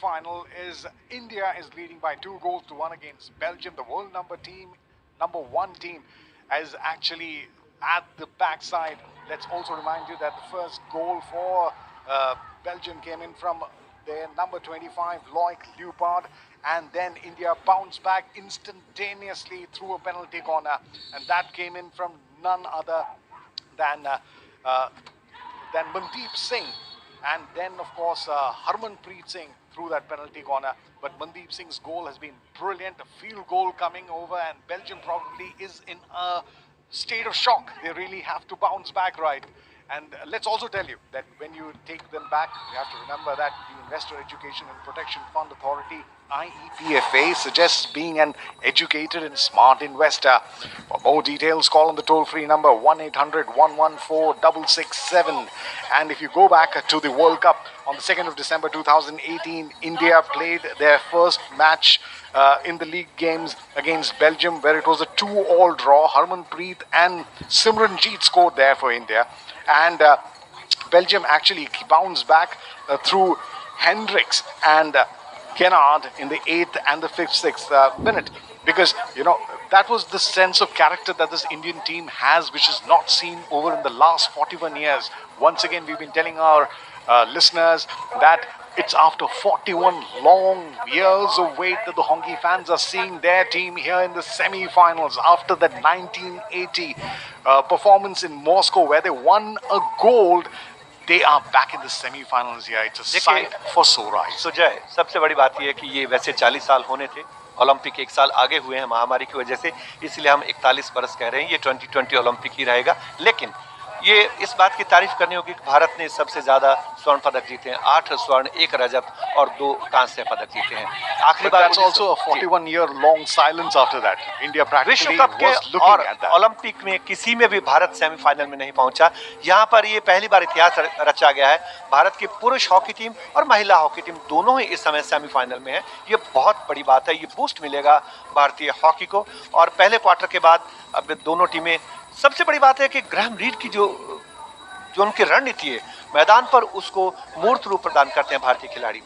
semi-final is India is leading by 2-1 against Belgium. The world number one team, is actually at the backside. Let's also remind you that the first goal for Belgium came in from their number 25, Loick Luypert, and then India bounced back instantaneously through a penalty corner, and that came in from none other than Manpreet Singh. And then, of course, Harmanpreet Singh threw that penalty corner. But Manpreet Singh's goal has been brilliant. A field goal coming over, and Belgium probably is in a state of shock. They really have to bounce back, right? And let's also tell you that when you take them back, you have to remember that the Investor Education and Protection Fund Authority, IEPFA, suggests being an educated and smart investor. For more details, call on the toll-free number 1-800-114-667. And if you go back to the World Cup on the 2nd of December 2018, India played their first match in the league games against Belgium, where it was a 2-all draw. Harmanpreet and Simranjeet scored there for India. And Belgium actually bounced back through Hendricks and Kennard in the 8th and the 5th, 6th minute. Because, you know, that was the sense of character that this Indian team has, which is not seen over in the last 41 years. Once again, we've been telling our listeners that it's after 41 long years of wait that the Honky fans are seeing their team here in the semi-finals after that 1980 performance in Moscow where they won a gold. They are back in the semi-finals here. It's a sight for sore eyes. Sujay, सबसे बड़ी बात यह है कि ये वैसे 40 साल होने थे, ओलंपिक एक साल आगे हुए हैं महामारी की वजह से, इसलिए हम 41 बरस कह रहे हैं। ये 2020 ओलंपिक ही रहेगा, लेकिन ये इस बात की तारीफ करनी होगी कि भारत ने सबसे ज्यादा स्वर्ण पदक जीते हैं, 8 स्वर्ण, 1 रजत और 2 कांस्य पदक जीते हैं। आखिरी बार that's also a 41-year long silence after that. India practically was looking at that. Olympic में किसी में भी भारत सेमीफाइनल में नहीं पहुंचा। यहाँ पर ये पहली बार इतिहास रचा गया है। भारत की पुरुष हॉकी टीम और महिला हॉकी टीम दोनों ही इस समय सेमीफाइनल में है। ये बहुत बड़ी बात है। ये बूस्ट मिलेगा भारतीय हॉकी को। और पहले क्वार्टर के बाद अब दोनों टीमें, सबसे बड़ी बात है कि ग्राहम रीड की जो उनकी रणनीति है मैदान पर, उसको मूर्त रूप प्रदान करते हैं भारतीय खिलाड़ी।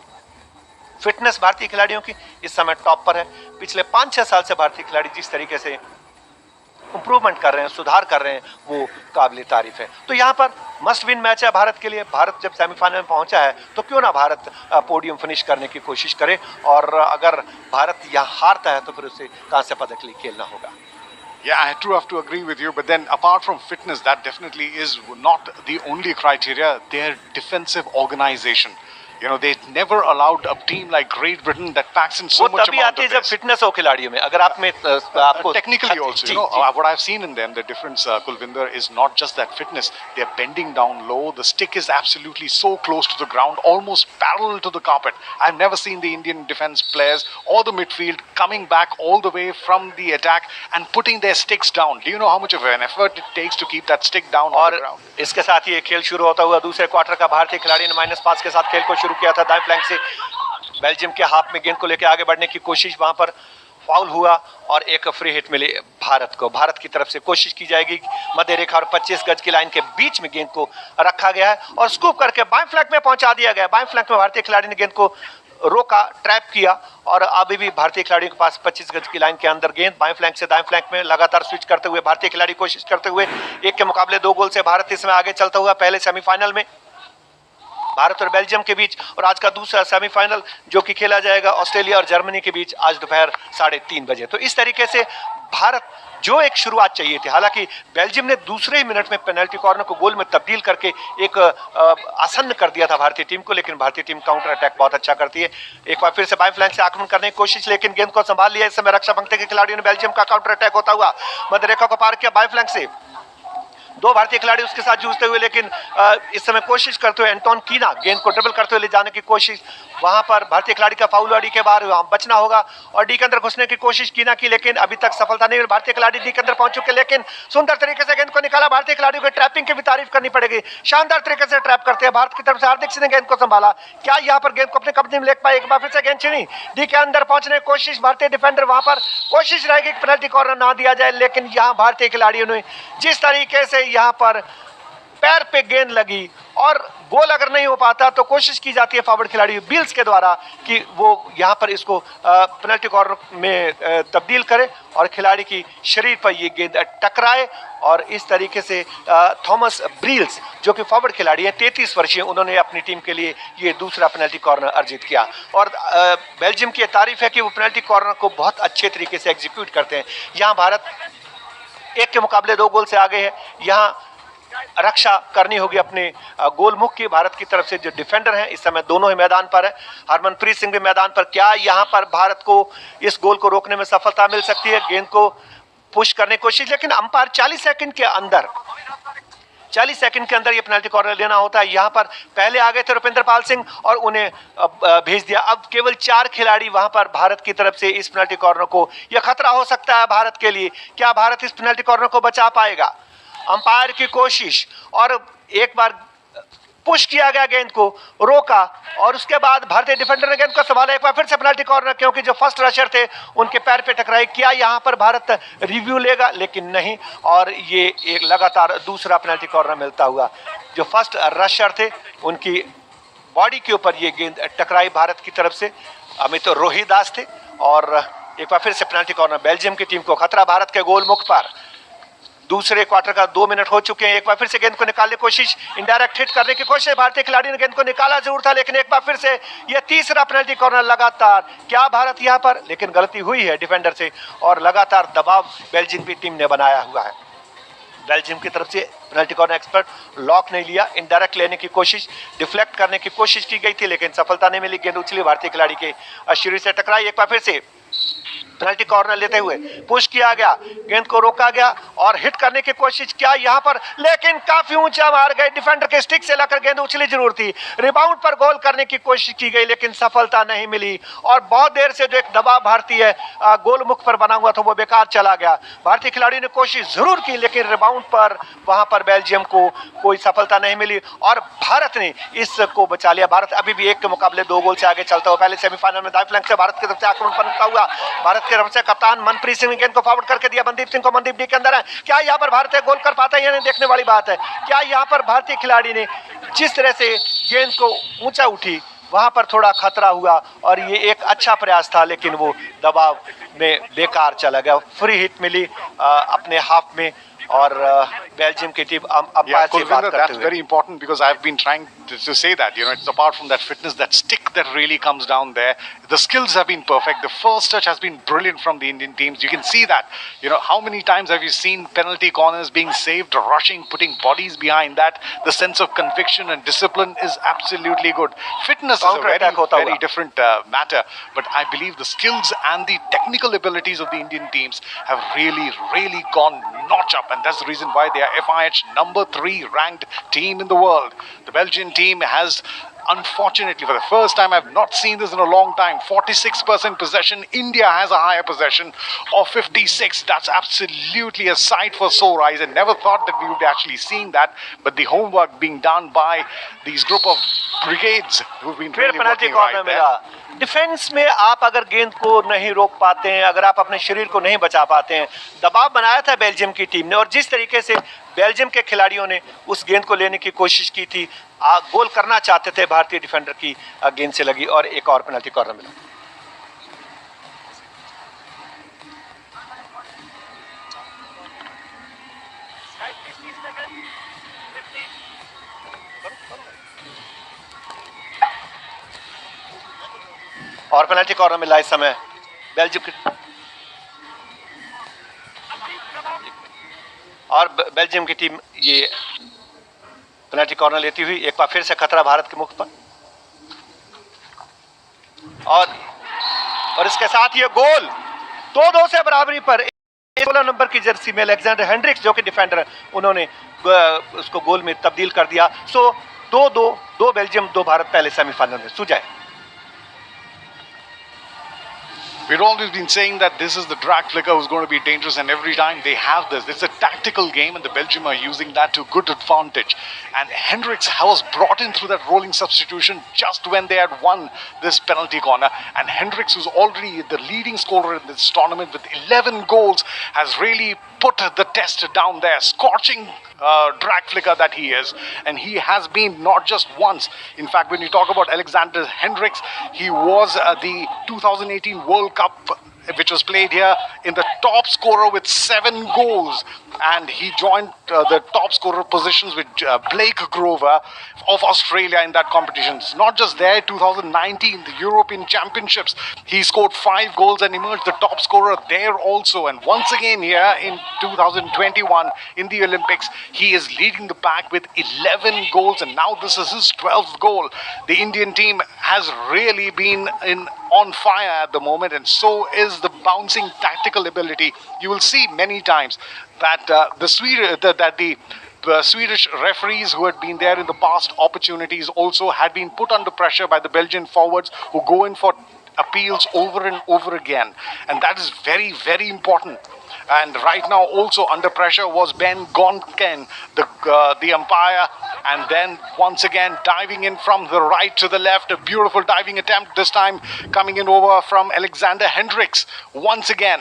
फिटनेस भारतीय खिलाड़ियों की इस समय टॉप पर है। पिछले 5-6 साल से भारतीय खिलाड़ी जिस तरीके से इंप्रूवमेंट कर रहे हैं, सुधार कर रहे हैं, वो काबिल तारीफ है। तो यहाँ पर मस्ट विन मैच है भारत के लिए। भारत जब सेमीफाइनल में पहुंचा है तो क्यों ना भारत पोडियम फिनिश करने की कोशिश करे, और अगर भारत यहाँ हारता है तो फिर उसे कांस्य पदक के लिए खेलना होगा। Yeah, I do have to agree with you, but then apart from fitness, that definitely is not the only criteria. Their defensive organization. You know, they never allowed a team like Great Britain that packs in so much amount of जब fitness हो खिलाड़ियों में, अगर आप में आपको technically also, you know, what I've seen in them, the difference, Kulvinder, is not just that fitness. They're bending down low. The stick is absolutely so close to the ground, almost parallel to the carpet. I've never seen the Indian defense players or the midfield coming back all the way from the attack and putting their sticks down. Do you know how much of an effort it takes to keep that stick down on the ground? इसके साथ ही खेल शुरू होता हुआ दूसरे quarter का भारतीय खिलाड़ी ने -5 के साथ खेल को शुरू किया था। दाएं फ्लैंक से बेल्जियम के हाफ में गेंद को लेकर आगे बढ़ने की कोशिश, वहां पर फाउल हुआ और एक फ्री हिट मिले भारत को। भारत की तरफ से कोशिश की जाएगी, मध्य रेखा और 25 गज की लाइन के बीच में गेंद को रखा गया है और स्कूप करके बाएं फ्लैंक में पहुंचा दिया गया। बाएं फ्लैंक में भारतीय खिलाड़ी ने गेंद को रोका, ट्रैप किया, और अभी भी भारतीय खिलाड़ियों के पास 25 गज की लाइन के अंदर गेंद। बाएं फ्लैंक से दाएं फ्लैंक में लगातार स्विच करते हुए भारतीय खिलाड़ी कोशिश करते हुए, एक के मुकाबले 2 गोल से भारत इसमें आगे चलता हुआ पहले सेमीफाइनल में भारत और बेल्जियम के बीच, और आज का दूसरा सेमीफाइनल जो कि खेला जाएगा ऑस्ट्रेलिया और जर्मनी के बीच आज दोपहर 3:30 बजे। तो इस तरीके से भारत जो एक शुरुआत चाहिए थी, हालांकि बेल्जियम ने दूसरे ही मिनट में पेनल्टी कॉर्नर को गोल में तब्दील करके एक आसन्न कर दिया था भारतीय टीम को, लेकिन भारतीय टीम काउंटर अटैक बहुत अच्छा करती है। एक बार फिर से बाएं फ्लैंक से आक्रमण करने की कोशिश, लेकिन गेंद को संभाल लिया। इस समय रक्षा पंक्ति के खिलाड़ियों ने बेल्जियम का काउंटर अटैक होता हुआ मध्य रेखा को पार किया। बाएं फ्लैंक से 2 भारतीय खिलाड़ी उसके साथ जूझते हुए, लेकिन इस समय कोशिश करते हुए एंटोन कीना गेंद को ड्रिबल करते हुए ले जाने की कोशिश, वहां पर भारतीय खिलाड़ी का फाउल डी के बाहर बचना होगा और डी के अंदर घुसने की कोशिश कीना की, लेकिन अभी तक सफलता नहीं। भारतीय खिलाड़ी डी के अंदर पहुंच चुके, लेकिन सुंदर तरीके से गेंद को निकाला। भारतीय खिलाड़ियों की ट्रैपिंग की भी तारीफ करनी पड़ेगी, शानदार तरीके से ट्रैप करते हैं भारत की तरफ से। हार्दिक सिंह ने गेंद को संभाला, क्या यहाँ पर गेंद को अपने कब्जे में ले पाए? एक बार फिर से गेंद छिनी, डी के अंदर पहुंचने की कोशिश, भारतीय डिफेंडर वहां पर कोशिश रहेगी कि पेनल्टी कॉर्नर ना दिया जाए, लेकिन यहाँ भारतीय खिलाड़ियों ने जिस तरीके से यहाँ पर पैर पे गेंद लगी और गोल अगर नहीं हो पाता तो कोशिश की जाती है फॉरवर्ड खिलाड़ी बिल्स के द्वारा कि वो यहाँ पर इसको पेनल्टी कॉर्नर में तब्दील करे और खिलाड़ी की शरीर पर ये गेंद टकराए और इस तरीके से थॉमस ब्रील्स जो कि फॉरवर्ड खिलाड़ी है 33 वर्षीय, उन्होंने अपनी टीम के लिए ये दूसरा पेनल्टी कॉर्नर अर्जित किया। और बेल्जियम की तारीफ है कि वो पेनल्टी कॉर्नर को बहुत अच्छे तरीके से एग्जीक्यूट करते हैं। यहाँ भारत एक के मुकाबले 2 गोल से आगे है। यहाँ रक्षा करनी होगी अपने गोलमुख की। भारत की तरफ से जो डिफेंडर हैं इस समय दोनों ही मैदान पर है। हरमनप्रीत सिंह भी मैदान पर। क्या यहाँ पर भारत को इस गोल को रोकने में सफलता मिल सकती है? गेंद को पुश करने की कोशिश, लेकिन अंपायर 40 सेकंड के अंदर ये पेनल्टी कॉर्नर लेना होता है। यहाँ पर पहले आ गए थे रुपिंदर पाल सिंह और उन्हें भेज दिया। अब केवल 4 खिलाड़ी वहां पर भारत की तरफ से इस पेनल्टी कॉर्नर को, यह खतरा हो सकता है भारत के लिए। क्या भारत इस पेनल्टी कॉर्नर को बचा पाएगा? अंपायर की कोशिश और एक बार पुश किया गया, गेंद को रोका और उसके बाद भारतीय डिफेंडर ने गेंद को संभाला। एक बार फिर से पेनल्टी कॉर्नर, क्योंकि जो फर्स्ट रशर थे उनके पैर पे टकराई। क्या यहाँ पर भारत रिव्यू लेगा? लेकिन नहीं, और ये एक लगातार दूसरा पेनल्टी कॉर्नर मिलता हुआ। जो फर्स्ट रशर थे उनकी बॉडी के ऊपर ये गेंद टकराई भारत की तरफ से। अमित रोहिदास थे और एक बार फिर से पेनल्टी कॉर्नर। बेल्जियम की टीम को खतरा भारत के गोल मुख पर। दूसरे क्वार्टर का 2 मिनट हो चुके हैं। एक बार फिर से गेंद को निकालने की कोशिश, इनडायरेक्ट हिट करने की कोशिश। भारतीय खिलाड़ी ने गेंद को निकाला जरूर था, लेकिन एक बार फिर से यह तीसरा पेनल्टी कॉर्नर लगातार। क्या भारत यहां पर, लेकिन गलती हुई है डिफेंडर से और लगातार दबाव बेल्जियम की टीम ने बनाया हुआ है। बेल्जियम की तरफ से पेनल्टी कॉर्नर एक्सपर्ट लॉक नहीं लिया। इनडायरेक्ट लेने की कोशिश, डिफ्लेक्ट करने की कोशिश की गई थी, लेकिन सफलता नहीं मिली। गेंद उछली, भारतीय खिलाड़ी के शरीर से टकराई। एक बार फिर से पेनल्टी कॉर्नर लेते हुए पुश किया गया, गेंद को रोका गया और हिट करने की कोशिश किया यहाँ पर, लेकिन काफी ऊंचा मार गए। डिफेंडर के स्टिक से लाकर गेंद उछली जरूर थी। रिबाउंड पर गोल करने की कोशिश की गई, लेकिन सफलता नहीं मिली और बहुत देर से जो एक दबाव भारतीय गोल मुख पर बना हुआ था वो बेकार चला गया। भारतीय खिलाड़ी ने कोशिश जरूर की, लेकिन रिबाउंड पर वहां पर बेल्जियम को कोई सफलता नहीं मिली और भारत ने इसको बचा लिया। भारत अभी भी 1 के मुकाबले 2 गोल से आगे चलता हुआ। पहले सेमीफाइनल में दाएं फ्लैंक से भारत की तरफ से आक्रमण बनता हुआ। भारत की तरफ से कप्तान मनप्रीत सिंह ने गेंद को फॉरवर्ड करके दिया मनदीप सिंह को। मनदीप डी के अंदर है। क्या यहाँ पर भारतीय गोल कर पाता है? यह देखने वाली बात है। क्या यहाँ पर भारतीय खिलाड़ी ने जिस तरह से गेंद को ऊंचा उठी वहां पर थोड़ा खतरा हुआ और ये एक अच्छा प्रयास था, लेकिन वो दबाव में बेकार चला गया। फ्री हिट मिली अपने हाफ में और बेल्जियम की टीम अंपायर से बात करते हुए। That's very important because I've been trying to say that, it's apart from that fitness, that stick that really comes down there. The skills have been perfect. The first touch has been brilliant from the Indian teams. You can see that. How many times have you seen penalty corners being saved, rushing, putting bodies behind that? The sense of conviction and discipline is absolutely good. Fitness is a very different matter, but I believe the skills and the technical abilities of the Indian teams have really, really gone notch up, and that's the reason why they are FIH number 3 ranked team in the world. The Belgian team has, unfortunately, for the first time, I've not seen this in a long time, 46% possession. India has a higher possession of 56. That's absolutely a sight for sore eyes. I never thought that we would be actually seeing that, but the homework being done by these group of brigades who've been really working right there. Defence में आप अगर गेंद को नहीं रोक पाते हैं, अगर आप अपने शरीर को नहीं बचा पाते हैं, दबाव बनाया था बेल्जियम की टीम ने और जिस तरीके से बेल्जियम के खिलाड़ियों ने उस गेंद को लेने की कोशिश की थी, गोल करना चाहते थे, भारतीय डिफेंडर की गेंद से लगी और एक और पेनल्टी कॉर्नर मिला। और पेनल्टी कॉर्नर मिला इस समय बेल्जियम की, और बेल्जियम की टीम ये पेनल्टी कॉर्नर लेती हुई। एक बार फिर से खतरा भारत के मुख पर और इसके साथ ये गोल 2-2 से बराबरी पर। 16 नंबर की जर्सी में अलेक्जेंडर हेंड्रिक्स जो कि डिफेंडर, उन्होंने उसको गोल में तब्दील कर दिया। सो 2 बेल्जियम 2 भारत पहले सेमीफाइनल में। Sujay, we've always been saying that this is the drag flicker who's going to be dangerous, and every time they have this, it's a tactical game and the Belgium are using that to good advantage. And Hendricks was brought in through that rolling substitution just when they had won this penalty corner, and Hendricks, who's already the leading scorer in this tournament with 11 goals, has really put the test down there, scorching drag flicker that he is. And he has been not just once. In fact, when you talk about Alexander Hendricks, he was the 2018 World Cup, which was played here, in the top scorer with 7 goals. And he joined the top scorer positions with Blake Grover of Australia in that competition. It's not just there, 2019, the European Championships, he scored 5 goals and emerged the top scorer there also. And once again here in 2021 in the Olympics, he is leading the pack with 11 goals, and now this is his 12th goal. The Indian team has really been on fire at the moment, and so is the bouncing tactical ability. You will see many times that the Swedish referees who had been there in the past opportunities also had been put under pressure by the Belgian forwards, who go in for appeals over and over again, and that is very, very important. And right now also under pressure was Ben Gonken, the umpire, and then once again diving in from the right to the left, a beautiful diving attempt, this time coming in over from Alexander Hendricks once again.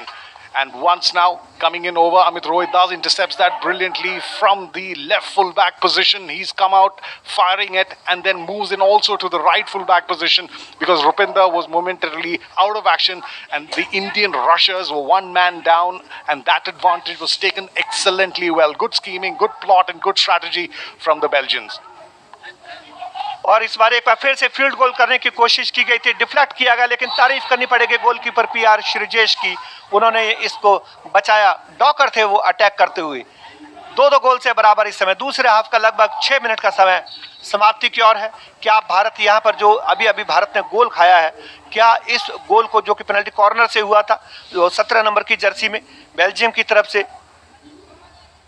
And once now coming in over, Amit Rohitdas intercepts that brilliantly from the left fullback position. He's come out firing it and then moves in also to the right fullback position, because Rupinder was momentarily out of action and the Indian rushers were one man down, and that advantage was taken excellently well. Good scheming, good plot and good strategy from the Belgians. और इस बार एक बार फिर से field goal करने की कोशिश की गई थी, डिफ्लेक्ट किया गया, लेकिन तारीफ करनी पड़ेगी गोलकीपर पीआर श्रीजेश की, उन्होंने इसको बचाया। डॉकर थे वो अटैक करते हुए। 2-2 गोल से बराबर इस समय, दूसरे हाफ का लगभग 6 मिनट का समय समाप्ति की ओर है। क्या भारत यहाँ पर जो अभी भारत ने गोल खाया है, क्या इस गोल को जो कि पेनल्टी कॉर्नर से हुआ था, जो 17 नंबर की जर्सी में बेल्जियम की तरफ से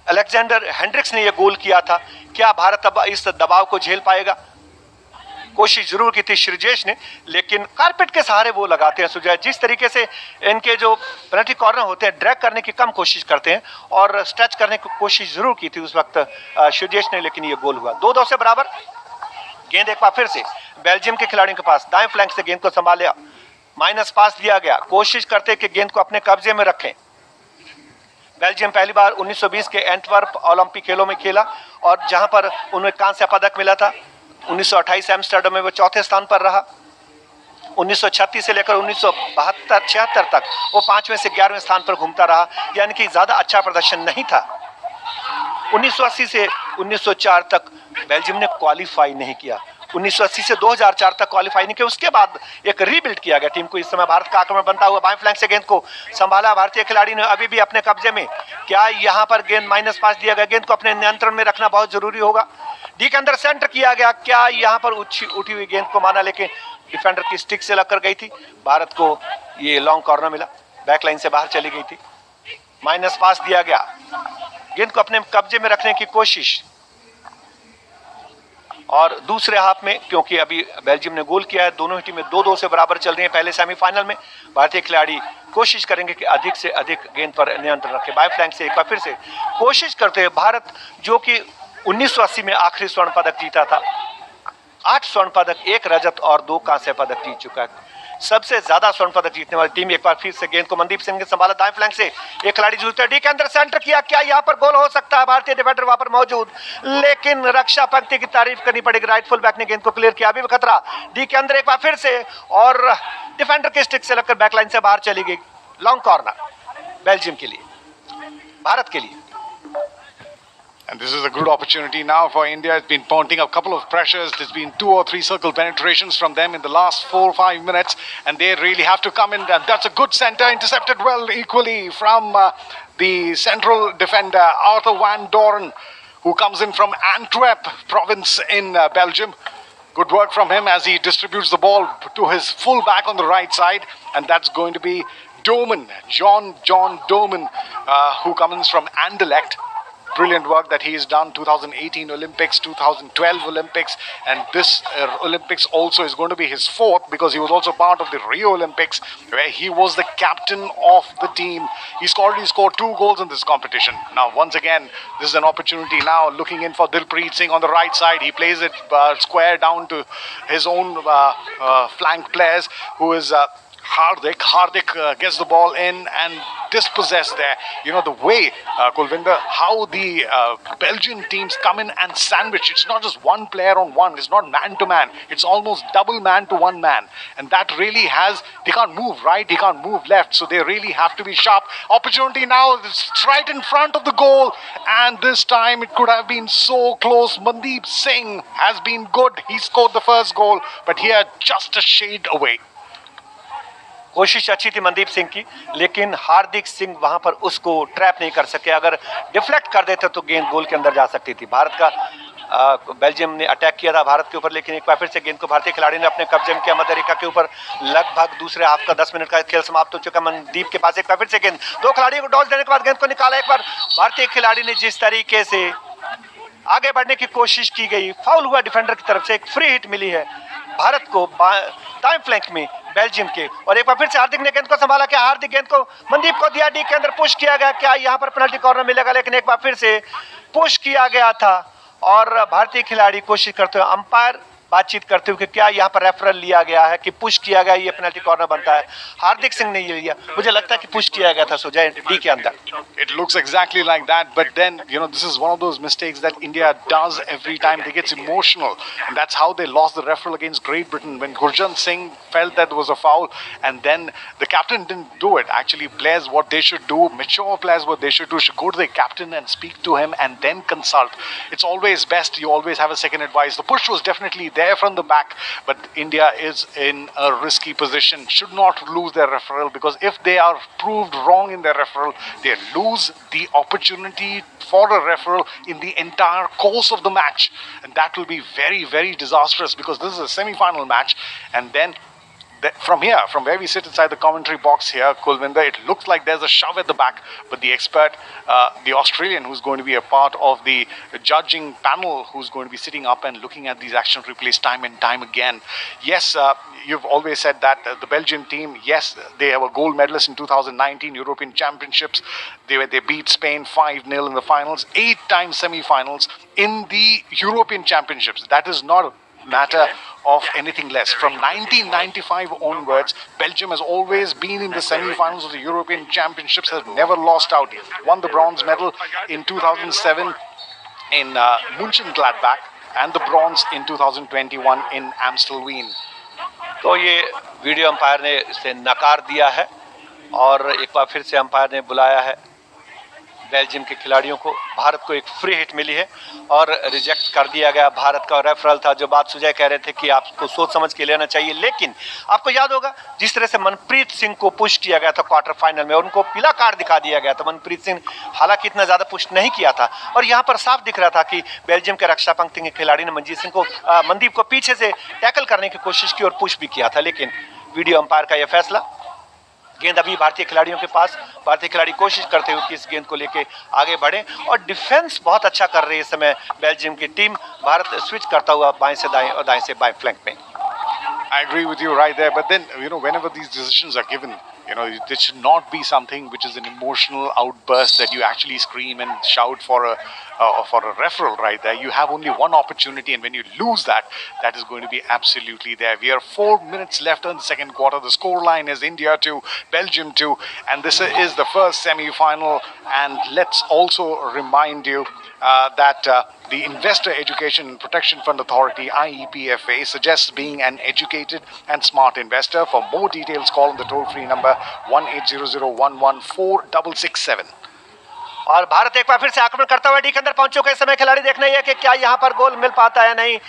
अलेक्जेंडर हेंड्रिक्स ने यह गोल किया था, क्या भारत अब इस दबाव को झेल पाएगा? कोशिश जरूर की थी श्रीजेश ने, लेकिन कारपेट के सहारे वो लगाते हैं सुजय। जिस तरीके से इनके जो पेनल्टी कॉर्नर होते हैं, ड्रैग करने की कम कोशिश करते हैं और स्ट्रेच करने की कोशिश जरूर की थी उस वक्त श्रीजेश ने, लेकिन ये गोल हुआ। 2-2 से बराबर। गेंद एक बार फिर से बेल्जियम के खिलाड़ियों के पास, दाएं फ्लैंक से गेंद को संभाला, माइनस पास दिया गया, कोशिश करते कि गेंद को अपने कब्जे में रखें। बेल्जियम पहली बार 1920 के एंटवर्प ओलंपिक खेलों में खेला और जहां पर उन्हें कांस्य पदक मिला था। 1928 एम्स्टर्डम में वो चौथे स्थान पर रहा। 1936 से लेकर 1972-76 तक वो 5वें से 11वें स्थान पर घूमता रहा, यानी कि ज्यादा अच्छा प्रदर्शन नहीं था। 1980 से 1904 तक बेल्जियम ने क्वालिफाई नहीं किया। 1980 से 2004 तक क्वालिफाई नहीं किया। उसके बाद एक रीबिल्ड किया गया टीम को। इस समय भारत का आक्रमण बनता हुआ बाएं फ्लैंक से गेंद को संभाला भारतीय खिलाड़ी ने, अभी भी अपने कब्जे में। क्या यहाँ पर गेंद माइनस पास दिया गया? गेंद को अपने नियंत्रण में रखना बहुत जरूरी होगा। डी के अंदर सेंटर किया गया, क्या यहाँ पर उठी हुई गेंद को माना, लेकिन डिफेंडर की स्टिक से लगकर गई थी। भारत को ये लॉन्ग कॉर्नर मिला, बैकलाइन से बाहर चली गई थी। माइनस पास दिया गया, गेंद को अपने कब्जे में रखने की कोशिश। और दूसरे हाफ में, क्योंकि अभी बेल्जियम ने गोल किया है, दोनों ही टीमें 2-2 से बराबर चल रही हैं। पहले सेमीफाइनल में भारतीय खिलाड़ी कोशिश करेंगे कि अधिक से अधिक गेंद पर नियंत्रण रखें। बाएं फ्लैंक से एक बार फिर से कोशिश करते हैं भारत, जो कि 1980 में आखिरी स्वर्ण पदक जीता था। 8 स्वर्ण पदक, 1 रजत और 2 कांस्य पदक जीत चुका है। सबसे ज्यादा स्वर्ण पदक जीतने वाली टीम। एक बार फिर से गेंद को मनदीप सिंह ने संभाला, दाएं फ्लैंक से एक खिलाड़ी जूते डी के अंदर सेंटर किया, क्या यहाँ पर गोल हो सकता है? भारतीय डिफेंडर वहां पर मौजूद, लेकिन रक्षा पंक्ति की तारीफ करनी पड़ेगी। राइट फुल बैक ने गेंद को क्लियर किया, अभी भी खतरा। डी के अंदर एक बार फिर से, और डिफेंडर के स्टिक से लगकर बैकलाइन से बाहर चली गई। लॉन्ग कॉर्नर बेल्जियम के लिए, भारत के लिए। And this is a good opportunity now for India. It's been mounting a couple of pressures. There's been 2 or 3 circle penetrations from them in the last 4 or 5 minutes, and they really have to come in. And that's a good center, intercepted well equally from the central defender, Arthur van Doren, who comes in from Antwerp province in Belgium. Good work from him as he distributes the ball to his full back on the right side, and that's going to be Domen, John Domen, who comes from Anderlecht. Brilliant work that he has done. 2018 Olympics, 2012 Olympics, and this Olympics also is going to be his 4th, because he was also part of the Rio Olympics where he was the captain of the team. He's already scored 2 goals in this competition. Now once again, this is an opportunity now, looking in for Dilpreet Singh on the right side. He plays it square down to his own flank players, who is Hardik gets the ball in and dispossessed there. You know, the way, Kulvinder, how the Belgian teams come in and sandwich. It's not just one player on one. It's not man to man. It's almost double man to one man. And that really they can't move right, he can't move left. So they really have to be sharp. Opportunity now, it's right in front of the goal. And this time it could have been so close. Mandeep Singh has been good. He scored the first goal, but here just a shade away. कोशिश अच्छी थी मनदीप सिंह की, लेकिन हार्दिक सिंह वहां पर उसको trap नहीं कर सके। अगर डिफ्लेक्ट कर देते तो गेंद गोल के अंदर जा सकती थी। भारत का बेल्जियम ने अटैक किया था भारत के ऊपर, लेकिन एक बार फिर से गेंद को भारतीय खिलाड़ी ने अपने कब्जे में किया। मध्य रेखा के ऊपर लगभग दूसरे हाफ का 10 मिनट का खेल समाप्त हो चुका। मनदीप के पास एक बार फिर से गेंद, दो खिलाड़ियों को डॉज देने के बाद गेंद को निकाला। एक बार भारतीय खिलाड़ी ने जिस तरीके से आगे बढ़ने की कोशिश की गई, फाउल हुआ डिफेंडर की तरफ से, एक फ्री हिट मिली है भारत को दाएं फ्लैंक में बेल्जियम के। और एक बार फिर से हार्दिक ने गेंद को संभाला। क्या हार्दिक गेंद को मनदीप को दिया, डी के अंदर पुश किया गया, क्या यहाँ पर पेनल्टी कॉर्नर मिलेगा? लेकिन एक बार फिर से पुश किया गया था और भारतीय खिलाड़ी कोशिश करते हुए, अंपायर बातचीत करते हुए कि क्या यहाँ पर रेफरल लिया गया है कि पुश किया गया, ये पेनल्टी कॉर्नर बनता है। हार्दिक सिंह ने ये लिया, मुझे लगता है कि पुश किया गया था सुजय डी के अंदर। It looks exactly like that, but then, you know, this is one of those mistakes that India does every time. They get emotional, and that's how they lost the referral against Great Britain, when Gurjant Singh felt that there was a foul, and then the captain didn't do it. Actually, players, what they should do, mature players, what they should do, should go to the captain and speak to him and then consult. It's always best, you always have a second advice. The push was definitely there from the back, but India is in a risky position, should not lose their referral, because if they are proved wrong in their referral, they lose the opportunity for a referral in the entire course of the match, and that will be very, very disastrous, because this is a semi-final match. And then from here, from where we sit inside the commentary box here, Kulvinder, it looks like there's a shove at the back, but the expert, the Australian who's going to be a part of the judging panel, who's going to be sitting up and looking at these action replays time and time again. Yes, you've always said that the Belgian team, yes, they have a gold medalist in 2019 European Championships. They beat Spain 5-0 in the finals, 8 times semi-finals in the European Championships. That is not a matter of anything less. From 1995 onwards, Belgium has always been in the semi-finals of the European Championships, has never lost out. Won the bronze medal in 2007 in Mönchengladbach and the bronze in 2021 in Amstelveen. तो ये video umpire ने इसे नकार दिया है और एक बार फिर से अंपायर ने बुलाया है बेल्जियम के खिलाड़ियों को। भारत को एक फ्री हिट मिली है और रिजेक्ट कर दिया गया। भारत का रेफरल था, जो बात सुजय कह रहे थे कि आपको सोच समझ के लेना चाहिए, लेकिन आपको याद होगा जिस तरह से मनप्रीत सिंह को पुश किया गया था क्वार्टर फाइनल में, उनको पीला कार्ड दिखा दिया गया था। मनप्रीत सिंह हालांकि इतना ज्यादा पुश नहीं किया था और यहाँ पर साफ दिख रहा था कि बेल्जियम के रक्षा पंक्ति के खिलाड़ी ने मनदीप को पीछे से टैकल करने की कोशिश की और पुश भी किया था, लेकिन वीडियो अंपायर का यह फैसला, गेंद अभी भारतीय खिलाड़ियों के पास, भारतीय खिलाड़ी कोशिश करते हुए कि इस गेंद को लेके आगे बढ़े और डिफेंस बहुत अच्छा कर रही है इस समय बेल्जियम की टीम। भारत स्विच करता हुआ बाएं से दाएं और दाएं से बाएं फ्लैंक में। I agree with you right there, but then, you know, whenever these decisions are given, you know, it should not be something which is an emotional outburst that you actually scream and shout for a referral right there. You have only one opportunity, and when you lose that, that is going to be absolutely there. We are 4 minutes left in the second quarter. The score line is India 2, Belgium 2, and this is the first semi-final. And let's also remind you that the Investor Education and Protection Fund Authority, IEPFA, suggests being an educated and smart investor. For more details, call on the toll-free number 1-800-114-667. और भारत एक बार फिर से आक्रमण करता हुआ D के अंदर पहुंच चुके समय खिलाड़ी देखना ही है कि क्या यहां पर गोल मिल पाता है, नहीं